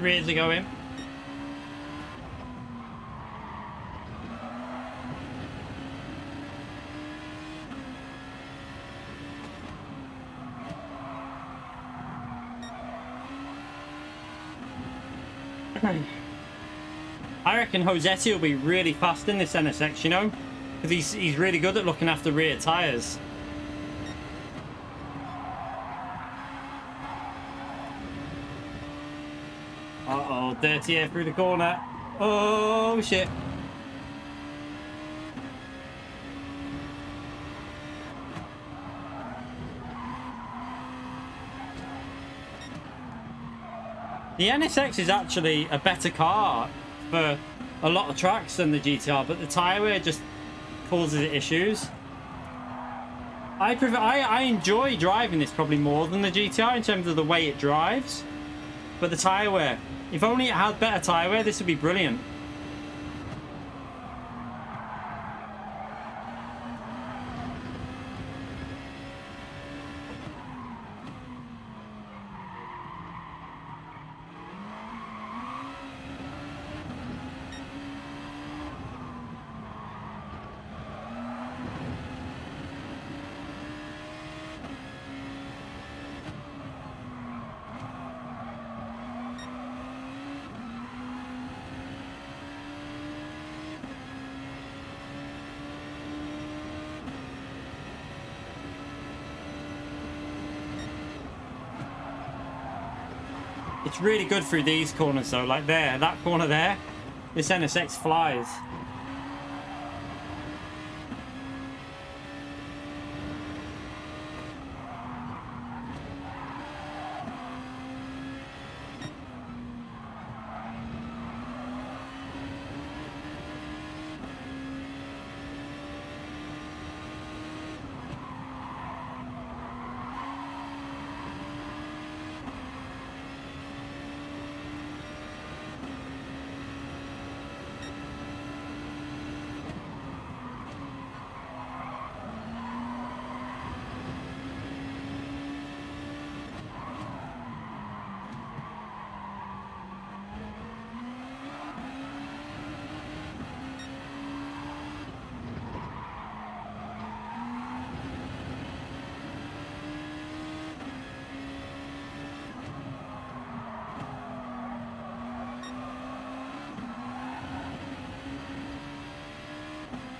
Rears are going. I reckon Josetti will be really fast in this NSX, you know? Because he's really good at looking after rear tyres. Uh-oh, dirty air through the corner. Oh, shit. The NSX is actually a better car for a lot of tracks than the GTR, but the tyre wear just causes it issues. I enjoy driving this probably more than the GTR in terms of the way it drives, but the tyre wear, if only it had better tyre wear, this would be brilliant. It's really good through these corners though, like there, that corner there, this NSX flies.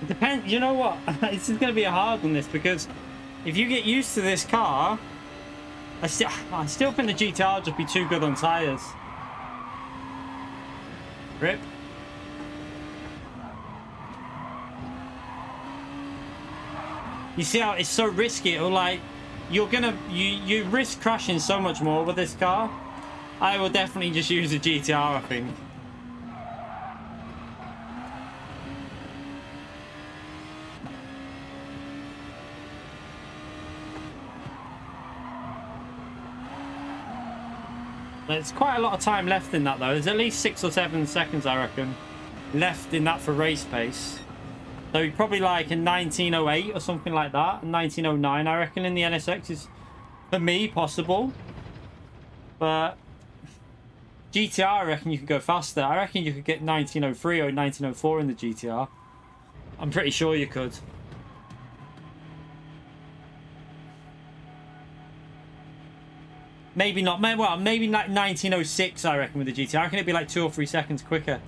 It depends, you know what? This is going to be a hard one, this, because if you get used to this car, I still think the GTR would just be too good on tyres. Rip. You see how it's so risky? Or like, you risk crashing so much more with this car. I will definitely just use a GTR, I think. There's quite a lot of time left in that though. There's at least 6 or 7 seconds, I reckon, left in that for race pace. So probably like in 1908 or something like that. 1909, I reckon, in the NSX is, for me, possible. But GTR, I reckon you could go faster. I reckon you could get 1903 or 1904 in the GTR. I'm pretty sure you could. Maybe not. Well, maybe like 1906, I reckon, with the GTR. I reckon it'd be like 2 or 3 seconds quicker.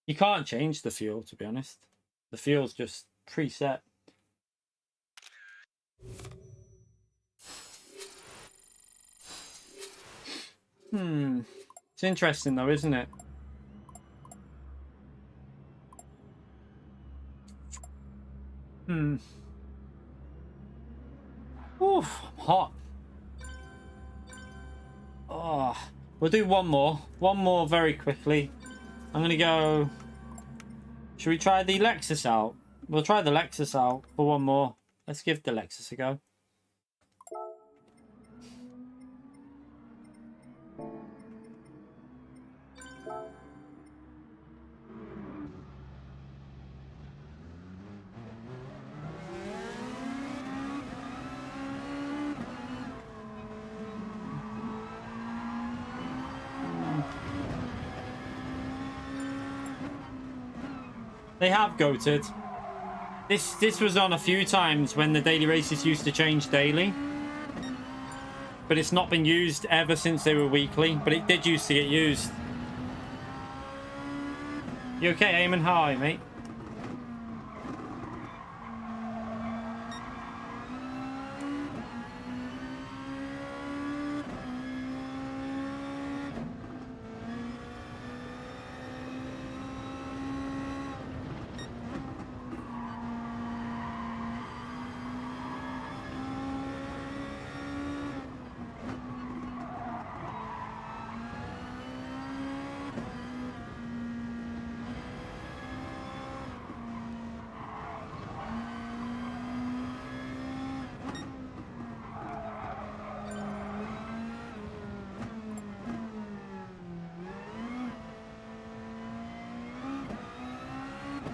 You can't change the fuel, to be honest. The fuel's just preset. It's interesting though, isn't it? Oof, hot. Oh, we'll do one more. One more very quickly. I'm gonna go. Should we try the Lexus out? We'll try the Lexus out for one more. Let's give the Lexus a go. They have goated. This was on a few times when the daily races used to change daily. But it's not been used ever since they were weekly. But it did used to get used. You okay, aiming high, mate?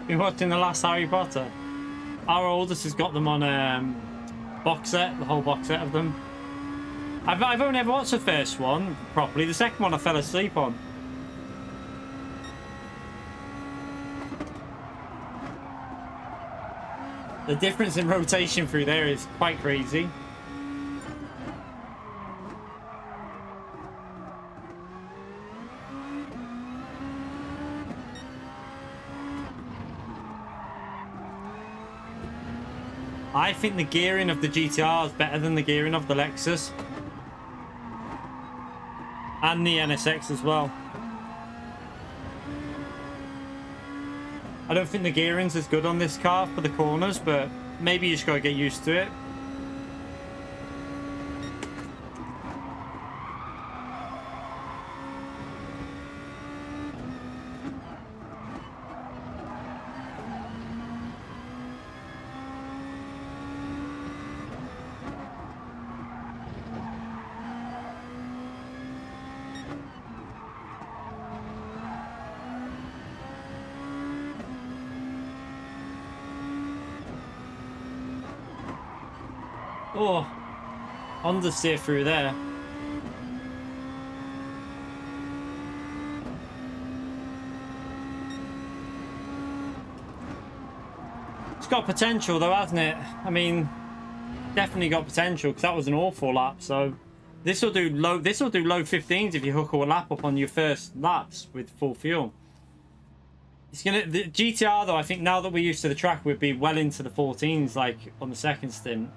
Been watching the last Harry Potter. Our oldest has got them on box set, the whole box set of them. I've only ever watched the first one properly. The second one I fell asleep on. The difference in rotation through there is quite crazy. I think the gearing of the GTR is better than the gearing of the Lexus. And the NSX as well. I don't think the gearing's as good on this car for the corners, but maybe you just gotta get used to it. Oh, understeer through there. It's got potential though, hasn't it? I mean, definitely got potential because that was an awful lap. So this will do low 15s if you hook a lap up on your first laps with full fuel. It's gonna, the GTR though, I think now that we're used to the track, would be well into the 14s like on the second stint.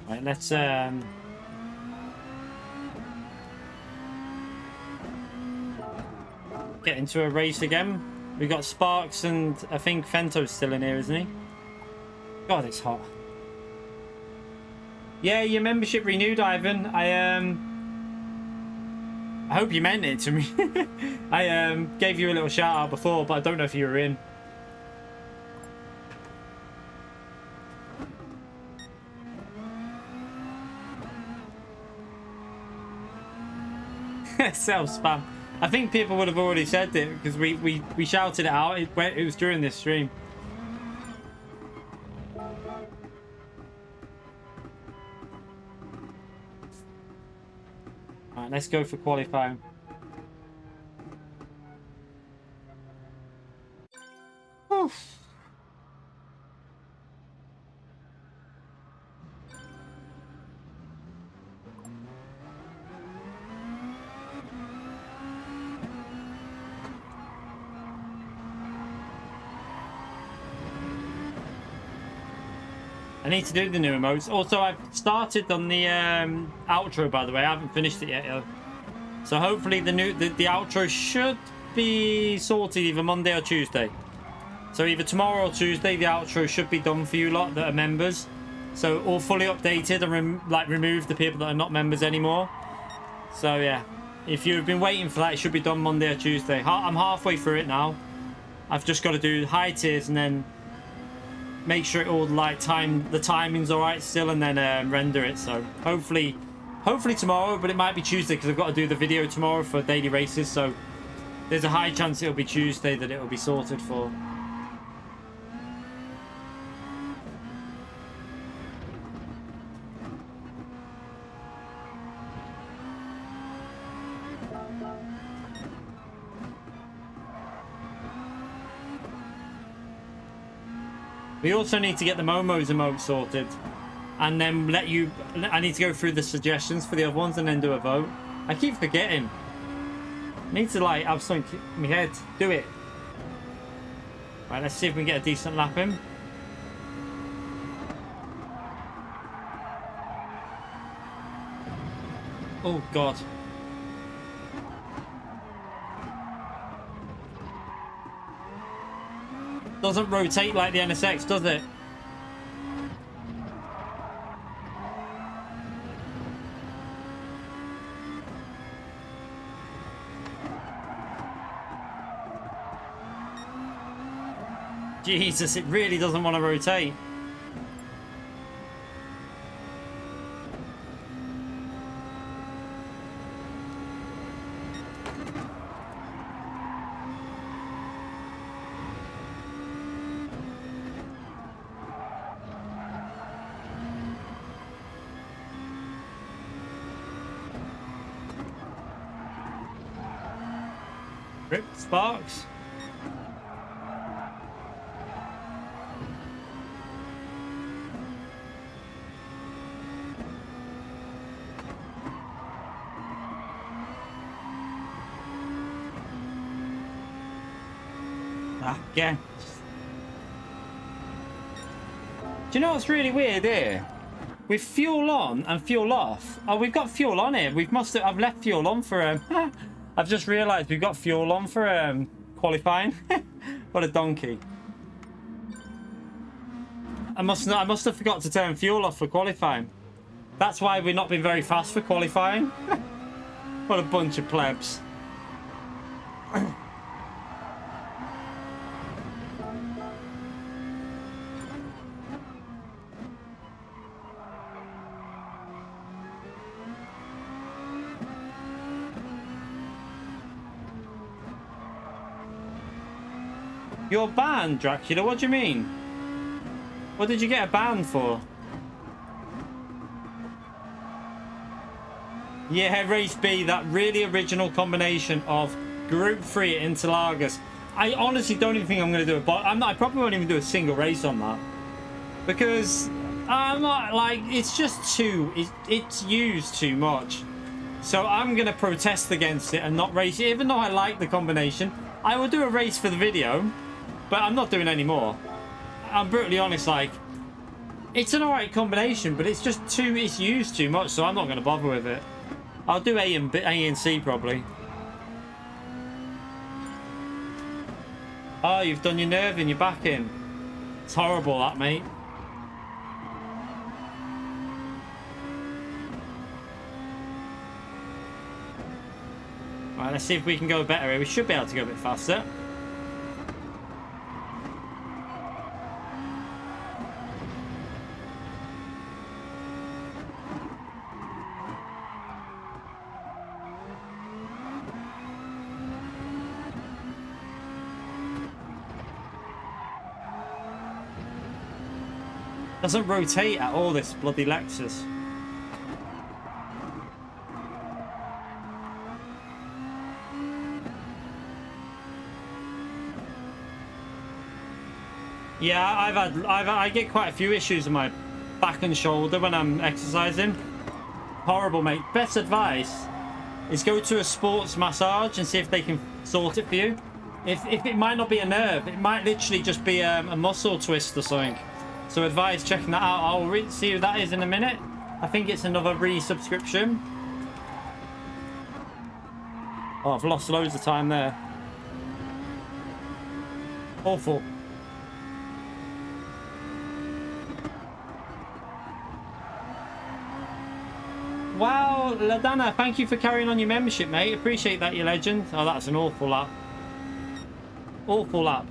Right, let's get into a race again. We got Sparks and I think Fento's still in here, isn't he? God, it's hot. Yeah, your membership renewed, Ivan. I hope you meant it to me. I gave you a little shout out before, but I don't know if you were in. Self spam. I think people would have already said it because we shouted it out. It was during this stream. Alright, let's go for qualifying. Oof. I need to do the new emotes. Also, I've started on the outro, by the way. I haven't finished it yet. So hopefully the outro should be sorted either Monday or Tuesday. So either tomorrow or Tuesday, the outro should be done for you lot that are members. So all fully updated and remove the people that are not members anymore. So yeah, if you've been waiting for that, it should be done Monday or Tuesday. I'm halfway through it now. I've just got to do high tiers and then make sure it all the timing's all right still, and then render it. So hopefully tomorrow, but it might be Tuesday because I've got to do the video tomorrow for daily races. So there's a high chance it'll be Tuesday that it'll be sorted for. We also need to get the Momo's emote sorted. And then let you... I need to go through the suggestions for the other ones and then do a vote. I keep forgetting. I need to, like, have something in my head. Do it. Right, let's see if we can get a decent lap in. Oh, God. Doesn't rotate like the NSX, does it? Jesus, it really doesn't want to rotate. Rip sparks. Again. Do you know what's really weird here? With fuel on and fuel off. Oh, we've got fuel on here. I've left fuel on for I've just realised we've got fuel on for qualifying. What a donkey. I must have forgot to turn fuel off for qualifying. That's why we've not been very fast for qualifying. What a bunch of plebs. You're banned, Dracula? What do you mean? What did you get a ban for? Yeah, Race B, that really original combination of Group 3 at Interlagos. I honestly don't even think I'm going to do it, but I probably won't even do a single race on that. Because I'm not, like, it's just it's used too much. So I'm going to protest against it and not race it, even though I like the combination. I will do a race for the video. But I'm not doing any more. I'm brutally honest, like, it's an alright combination, but it's just it's used too much, so I'm not going to bother with it. I'll do A and C probably. Oh, you've done your nerve and your back in. It's horrible, that, mate. Right, let's see if we can go better here. We should be able to go a bit faster. Doesn't rotate at all, this bloody Lexus. Yeah, I get quite a few issues with my back and shoulder when I'm exercising. Horrible, mate. Best advice is go to a sports massage and see if they can sort it for you. If it might not be a nerve, it might literally just be a muscle twist or something. So advise checking that out. I'll see who that is in a minute. I think it's another resubscription. Oh, I've lost loads of time there. Awful. Wow, Ladana, thank you for carrying on your membership, mate. Appreciate that, you legend. Oh, that's an awful lap. Awful lap.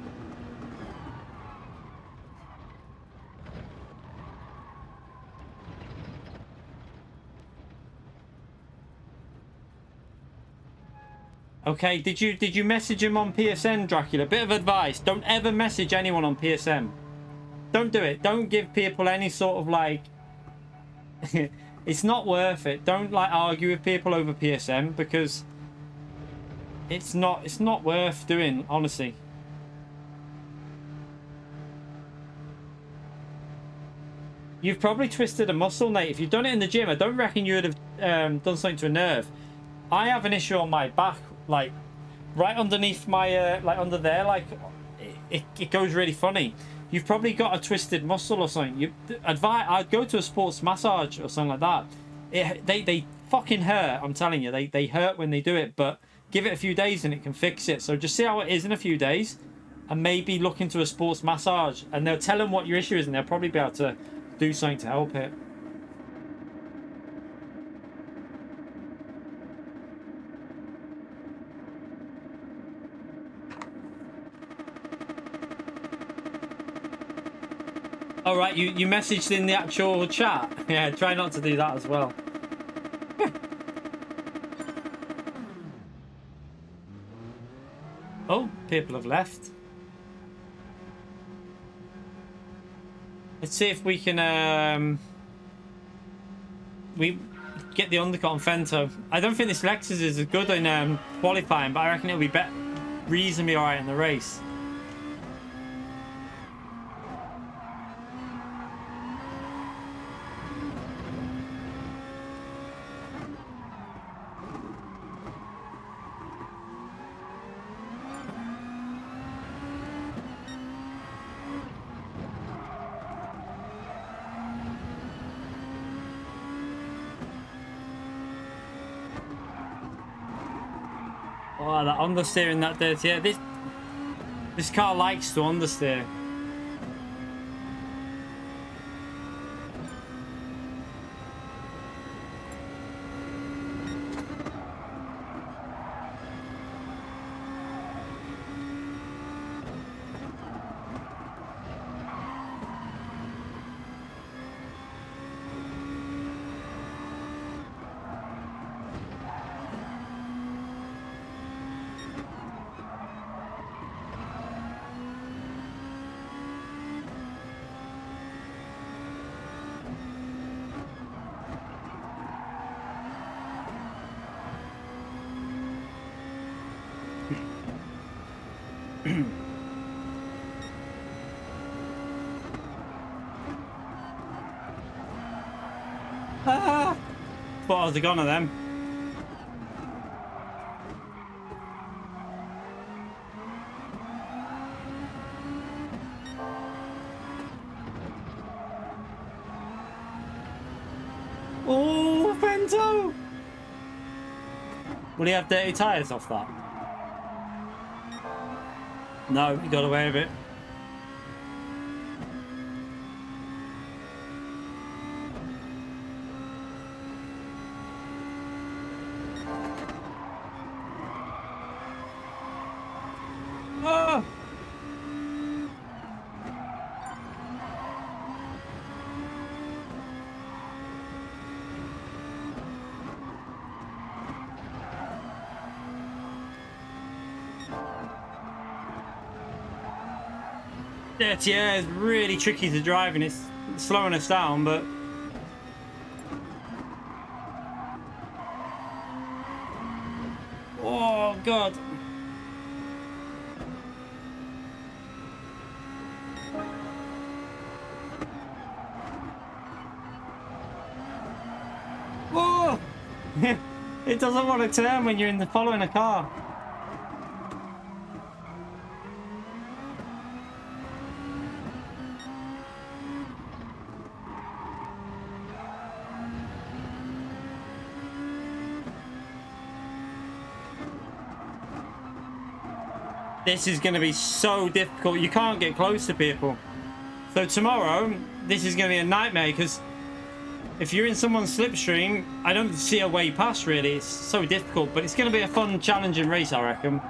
Okay, did you message him on PSN, Dracula? Bit of advice: don't ever message anyone on PSN. Don't do it. Don't give people any sort of like. It's not worth it. Don't like argue with people over PSN because it's not worth doing, honestly. You've probably twisted a muscle, Nate. If you've done it in the gym, I don't reckon you would have done something to a nerve. I have an issue on my back, like right underneath my, like under there, like it goes really funny. You've probably got a twisted muscle or something. I'd go to a sports massage or something like that. They fucking hurt. I'm telling you, they hurt when they do it. But give it a few days and it can fix it. So just see how it is in a few days, and maybe look into a sports massage, and they'll tell them what your issue is, and they'll probably be able to do something to help it. All right, you messaged in the actual chat. Yeah, try not to do that as well. Oh, people have left. Let's see if we can we get the undercut on Fento. I don't think this Lexus is as good in qualifying, but I reckon it'll be reasonably alright in the race. Oh, that understeering that dirty. Yeah, this car likes to understeer. Thought I was gone of them. Oh, Bento! Will he have dirty tyres off that? No, he got away with it. Oh! Dirty air is really tricky to drive, and it's slowing us down, but oh god. Oh! It doesn't want to turn when you're following a car. This is going to be so difficult. You can't get close to people. So tomorrow, this is going to be a nightmare, because if you're in someone's slipstream, I don't see a way past, really. It's so difficult, but it's going to be a fun, challenging race, I reckon.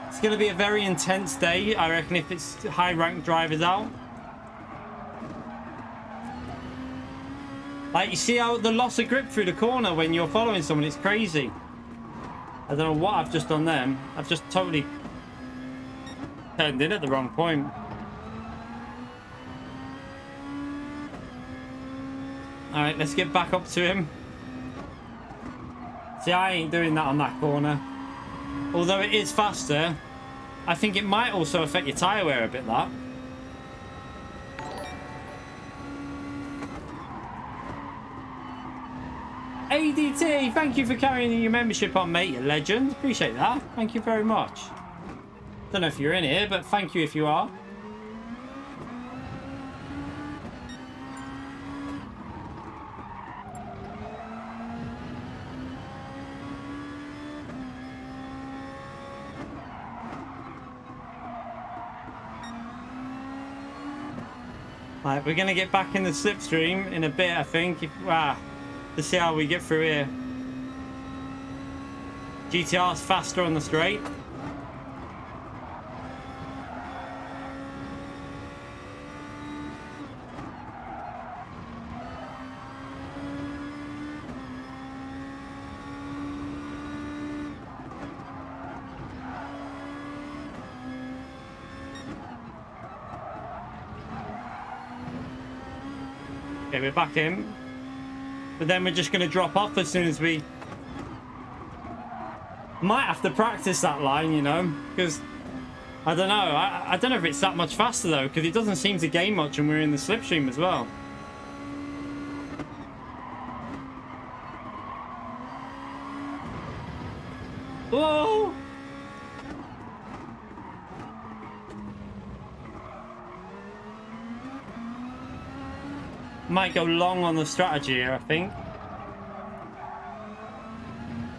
It's going to be a very intense day, I reckon, if it's high-ranked drivers out. Like, you see how the loss of grip through the corner when you're following someone, it's crazy. I don't know what I've just done then. I've just totally turned in at the wrong point. Alright, let's get back up to him. See, I ain't doing that on that corner. Although it is faster, I think it might also affect your tyre wear a bit, that. ADT, thank you for carrying your membership on, mate. You legend. Appreciate that. Thank you very much. Don't know if you're in here, but thank you if you are. Right, we're going to get back in the slipstream in a bit, I think. To see how we get through here. GTR's faster on the straight. Okay, we're back in. But then we're just going to drop off as soon as we... Might have to practice that line, you know, because I don't know. I don't know if it's that much faster, though, because it doesn't seem to gain much and we're in the slipstream as well. Whoa! Might go long on the strategy here, I think.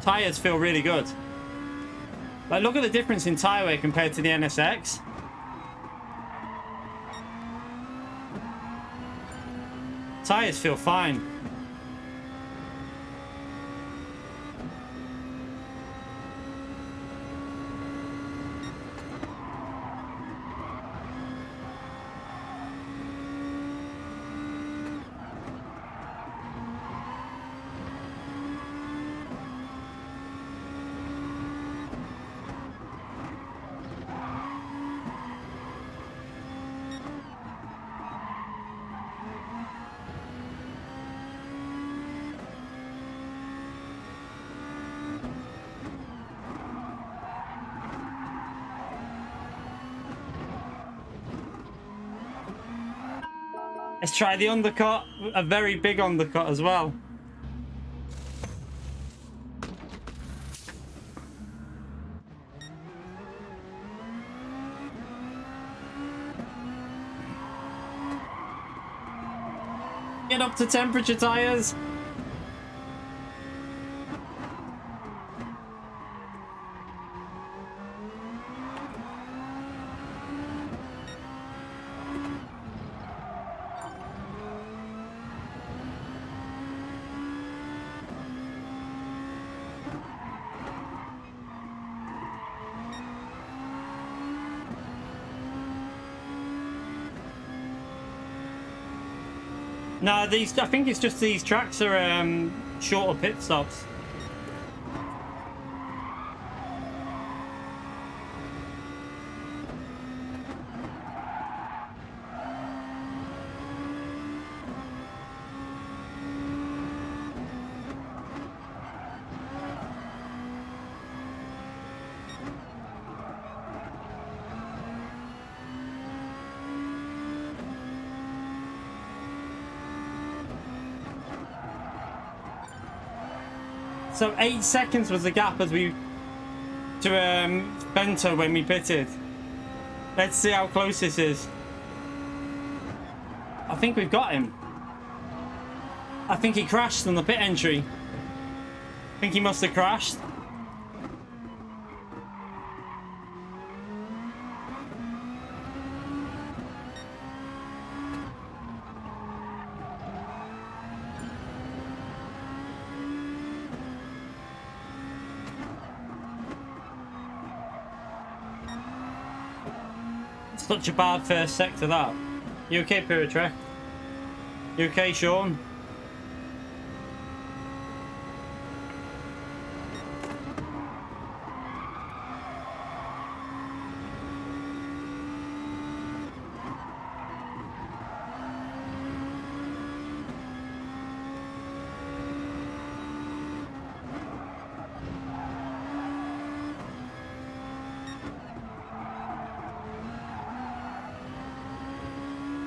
Tires feel really good. Like, look at the difference in tire weight compared to the NSX. Tires feel fine. Let's try the undercut, a very big undercut as well. Get up to temperature, tires. No, these. I think it's just these tracks are shorter pit stops. So 8 seconds was the gap as we to Bento when we pitted. Let's see how close this is. I think we've got him. I think he crashed on the pit entry. I think he must have crashed. Such a bad first sector, that. You okay, Pyrotrek? You okay, Sean?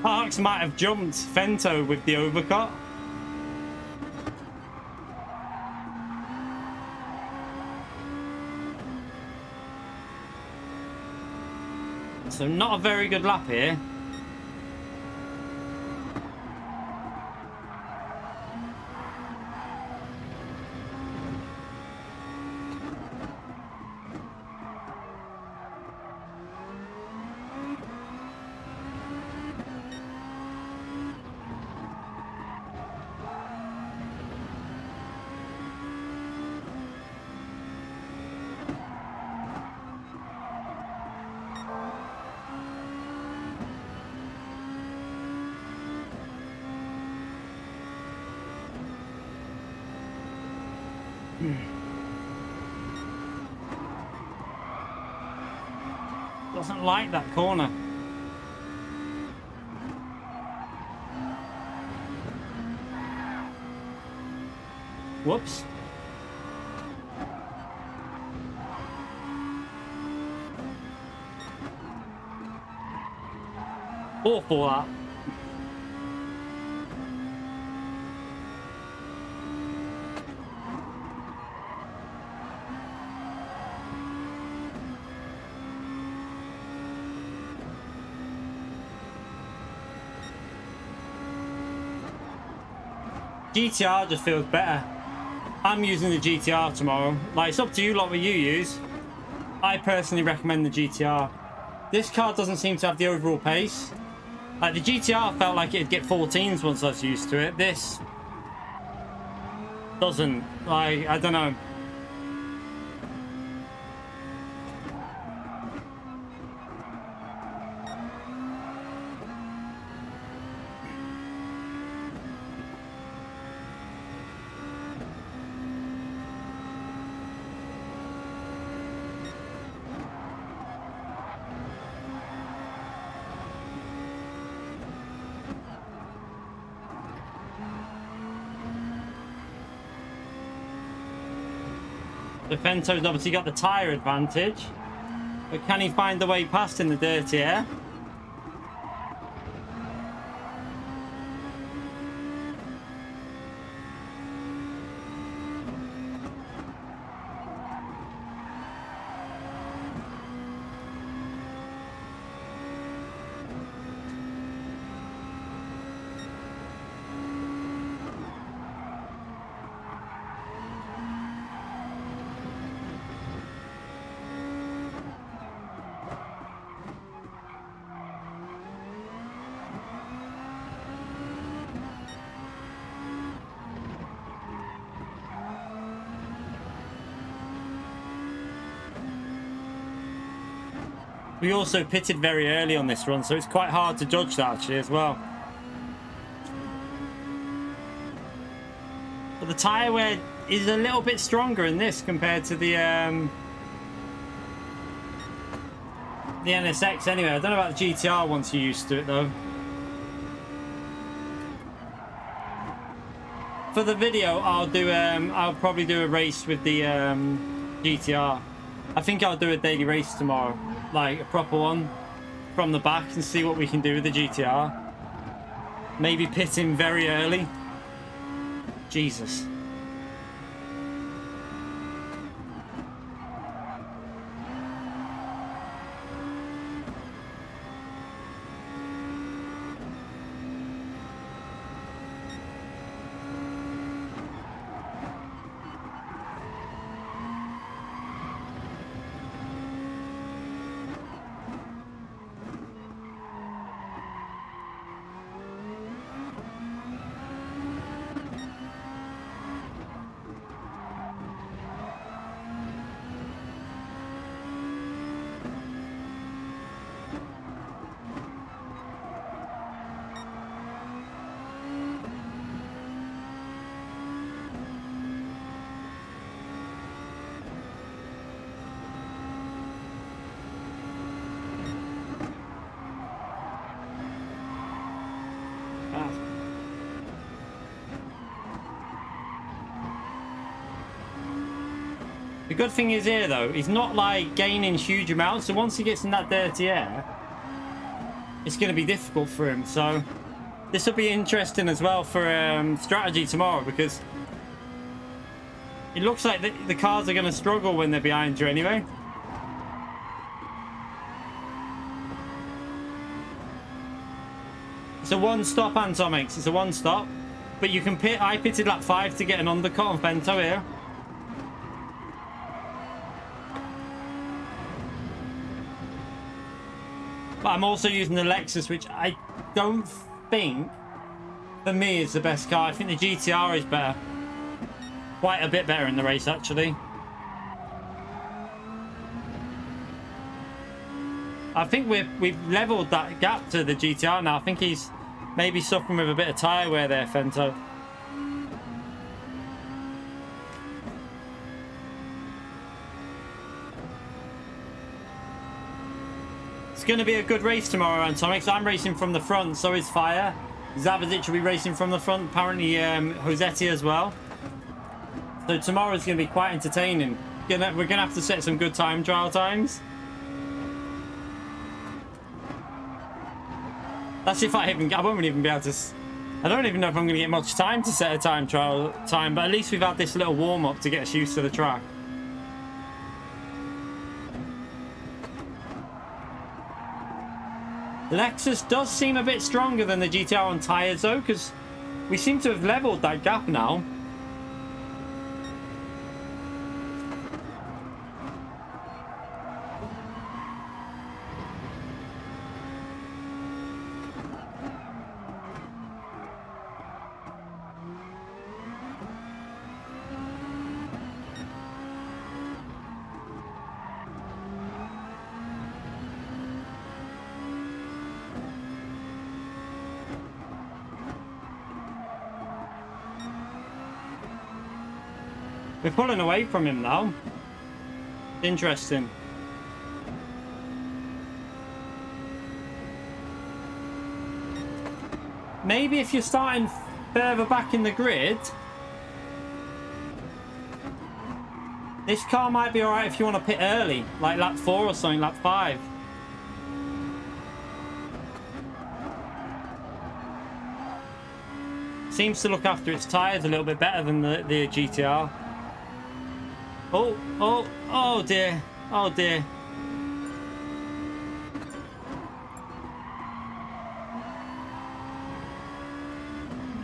Parks might have jumped Fento with the overcut. So not a very good lap here. Doesn't like that corner. Whoops. Awful that. GTR just feels better. I'm using the GTR tomorrow. Like, it's up to you lot what you use. I personally recommend the GTR. This car doesn't seem to have the overall pace. Like, the GTR felt like it'd get 14s once I was used to it. This doesn't. Like, I don't know. The Fento's obviously got the tyre advantage, but can he find the way past in the dirty air? We also pitted very early on this run, so it's quite hard to judge that actually as well. But the tyre wear is a little bit stronger in this compared to the NSX anyway. I don't know about the GTR once you're used to it though. For the video, I'll probably do a race with the GTR. I think I'll do a daily race tomorrow, like a proper one from the back, and see what we can do with the GTR. Maybe pit him very early. Jesus. The good thing is here though, he's not like gaining huge amounts, so once he gets in that dirty air, it's going to be difficult for him. So this will be interesting as well for strategy tomorrow, because it looks like the cars are going to struggle when they're behind you anyway. It's a one-stop, Antomics. It's a one-stop. But you can pit. I pitted lap 5 to get an undercut on Fento here. But I'm also using the Lexus, which I don't think, for me, is the best car. I think the GTR is better. Quite a bit better in the race, actually. I think we've leveled that gap to the GTR now. I think he's maybe suffering with a bit of tyre wear there, Fento. It's going to be a good race tomorrow, Antonics. I'm racing from the front, so is Fire. Zabazic will be racing from the front, apparently Josetti as well. So tomorrow's going to be quite entertaining. We're going to have to set some good time trial times. That's if I won't even be able to... I don't even know if I'm going to get much time to set a time trial time, but at least we've had this little warm-up to get us used to the track. Lexus does seem a bit stronger than the GTR on tyres though, because we seem to have leveled that gap now. We're pulling away from him now. Interesting. Maybe if you're starting further back in the grid, this car might be alright if you want to pit early, like lap 4 or something, lap 5. Seems to look after its tyres a little bit better than the GTR. Oh dear. Oh dear.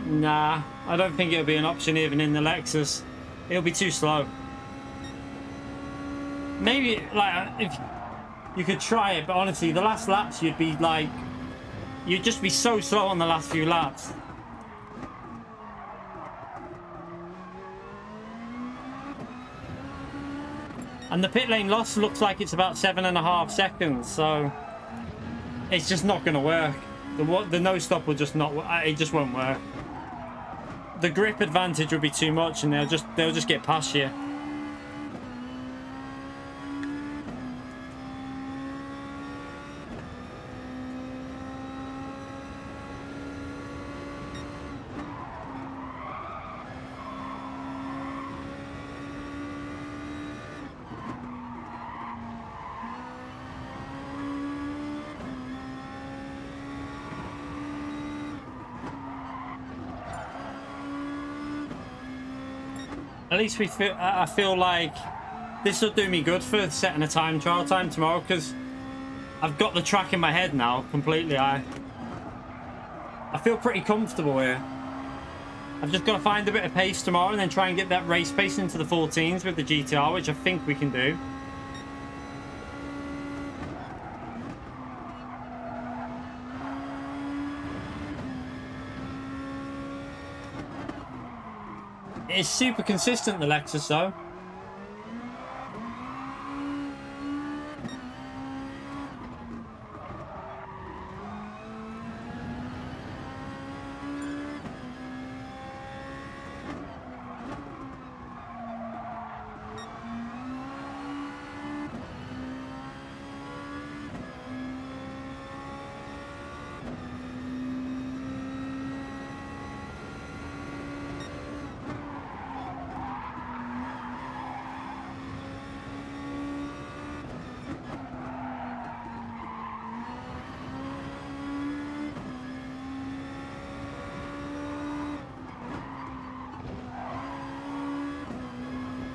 Nah, I don't think it'll be an option even in the Lexus. It'll be too slow. Maybe, like, if you could try it, but honestly, the last laps you'd be like... You'd just be so slow on the last few laps. And the pit lane loss looks like it's about 7.5 seconds, so it's just not going to work. The no stop will just not. It just won't work. The grip advantage will be too much, and they'll just get past you. At least I feel like this will do me good for setting a time trial time tomorrow, because I've got the track in my head now completely. I feel pretty comfortable here. I've just got to find a bit of pace tomorrow and then try and get that race pace into the 14s with the GTR, which I think we can do. It's super consistent, the Lexus, though.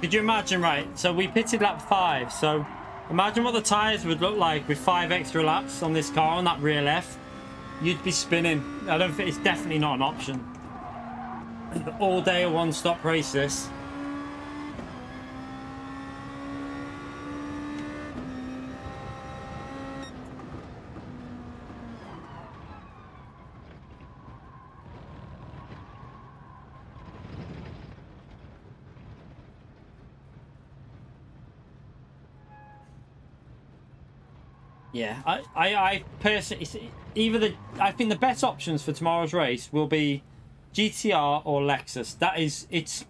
Could you imagine, right? So we pitted lap 5. So imagine what the tyres would look like with 5 extra laps on this car on that rear left. you'd be spinning. I don't think it's definitely not an option. All day a one-stop race, this. Yeah, I personally, I think the best options for tomorrow's race will be GTR or Lexus. That is, it's.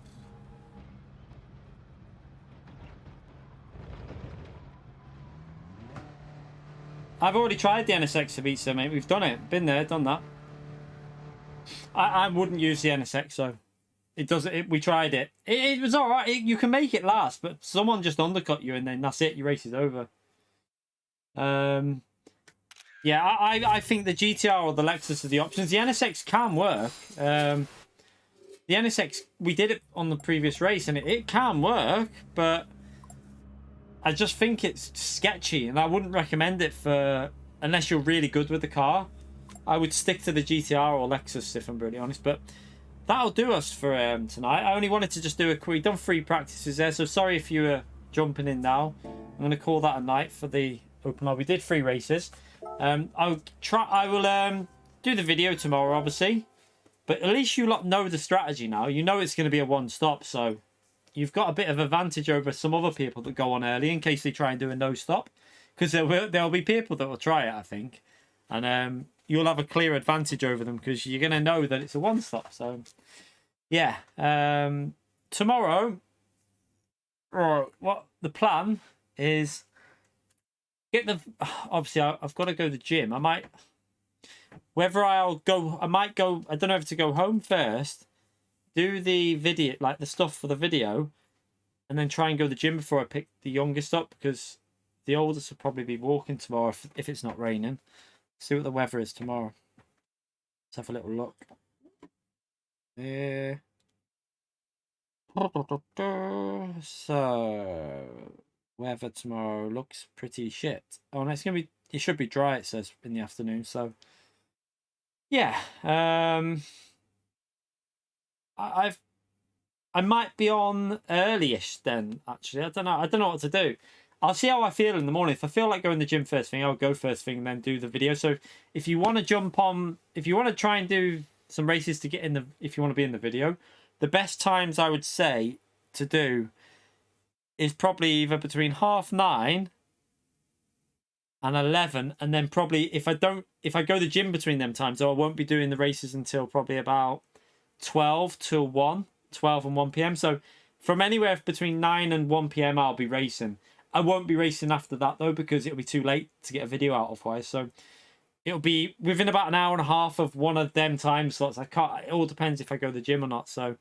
I've already tried the NSX Ibiza, mate. We've done it. Been there, done that. I wouldn't use the NSX, though. It doesn't. We tried it. It was all right. You can make it last, but someone just undercut you, and then that's it. Your race is over. Yeah, I think the GTR or the Lexus are the options. The NSX can work. The NSX, we did it on the previous race, and it can work, but I just think it's sketchy, and I wouldn't recommend it for unless you're really good with the car. I would stick to the GTR or Lexus if I'm really honest, but that'll do us for tonight. I only wanted to just do we've done 3 practices there, so sorry if you were jumping in now. I'm going to call that a night for the open lobby. We did 3 races. I will do the video tomorrow, obviously, but at least you lot know the strategy now. You know it's going to be a one-stop, so you've got a bit of advantage over some other people that go on early in case they try and do a no-stop, because there'll be people that will try it, I think, and you'll have a clear advantage over them because you're going to know that it's a one-stop. So yeah, tomorrow, what the plan is, obviously I've got to go to the gym. I might go, I don't know if to go home first, do the video, like the stuff for the video, and then try and go to the gym before I pick the youngest up, because the oldest will probably be walking tomorrow if it's not raining. See what the weather is tomorrow. Let's have a little look. So weather tomorrow looks pretty shit. Oh, and it should be dry, it says, in the afternoon. So yeah, I might be on early-ish then, actually. I don't know what to do. I'll see how I feel in the morning. If I feel like going to the gym first thing, I'll go first thing and then do the video. So if you want to jump on, if you want to try and do some races to get in if you want to be in the video, the best times I would say to do is probably either between 9:30 and 11, and then probably if I go to the gym between them times, so I won't be doing the races until probably about 12 and 1 p.m. So from anywhere between 9 and 1 p.m. I'll be racing. I won't be racing after that though, because it'll be too late to get a video out otherwise. So it'll be within about an hour and a half of one of them time slots. It all depends if I go to the gym or not. So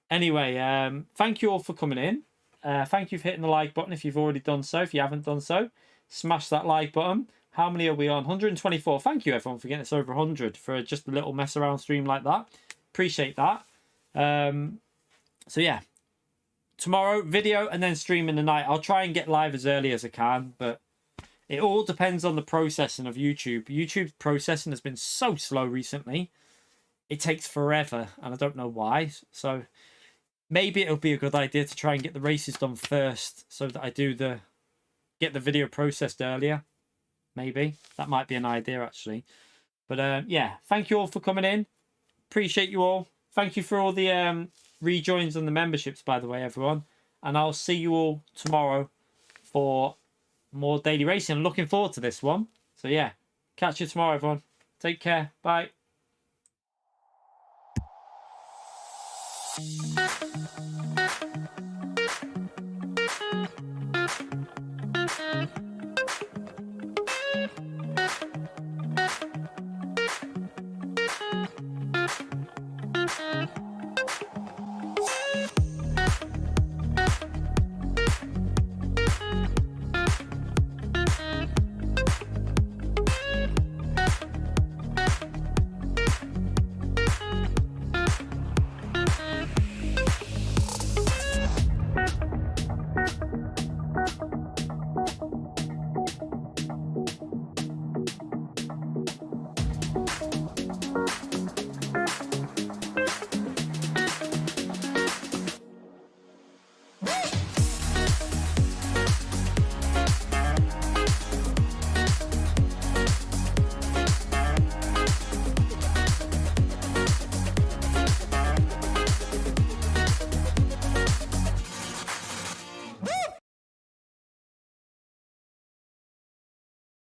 anyway, thank you all for coming in. Thank you for hitting the like button if you've already done so. If you haven't done so, smash that like button. How many are we on? 124. Thank you everyone for getting us over 100 for just a little mess around stream like that. Appreciate that. So yeah, tomorrow video and then stream in the night. I'll try and get live as early as I can, but it all depends on the processing of YouTube. YouTube's processing has been so slow recently. It takes forever, and I don't know why. So maybe it'll be a good idea to try and get the races done first, so that I get the video processed earlier. Maybe that might be an idea actually. But yeah, thank you all for coming in. Appreciate you all. Thank you for all the rejoins and the memberships, by the way, everyone. And I'll see you all tomorrow for more daily racing. I'm looking forward to this one. So yeah, catch you tomorrow, everyone. Take care. Bye.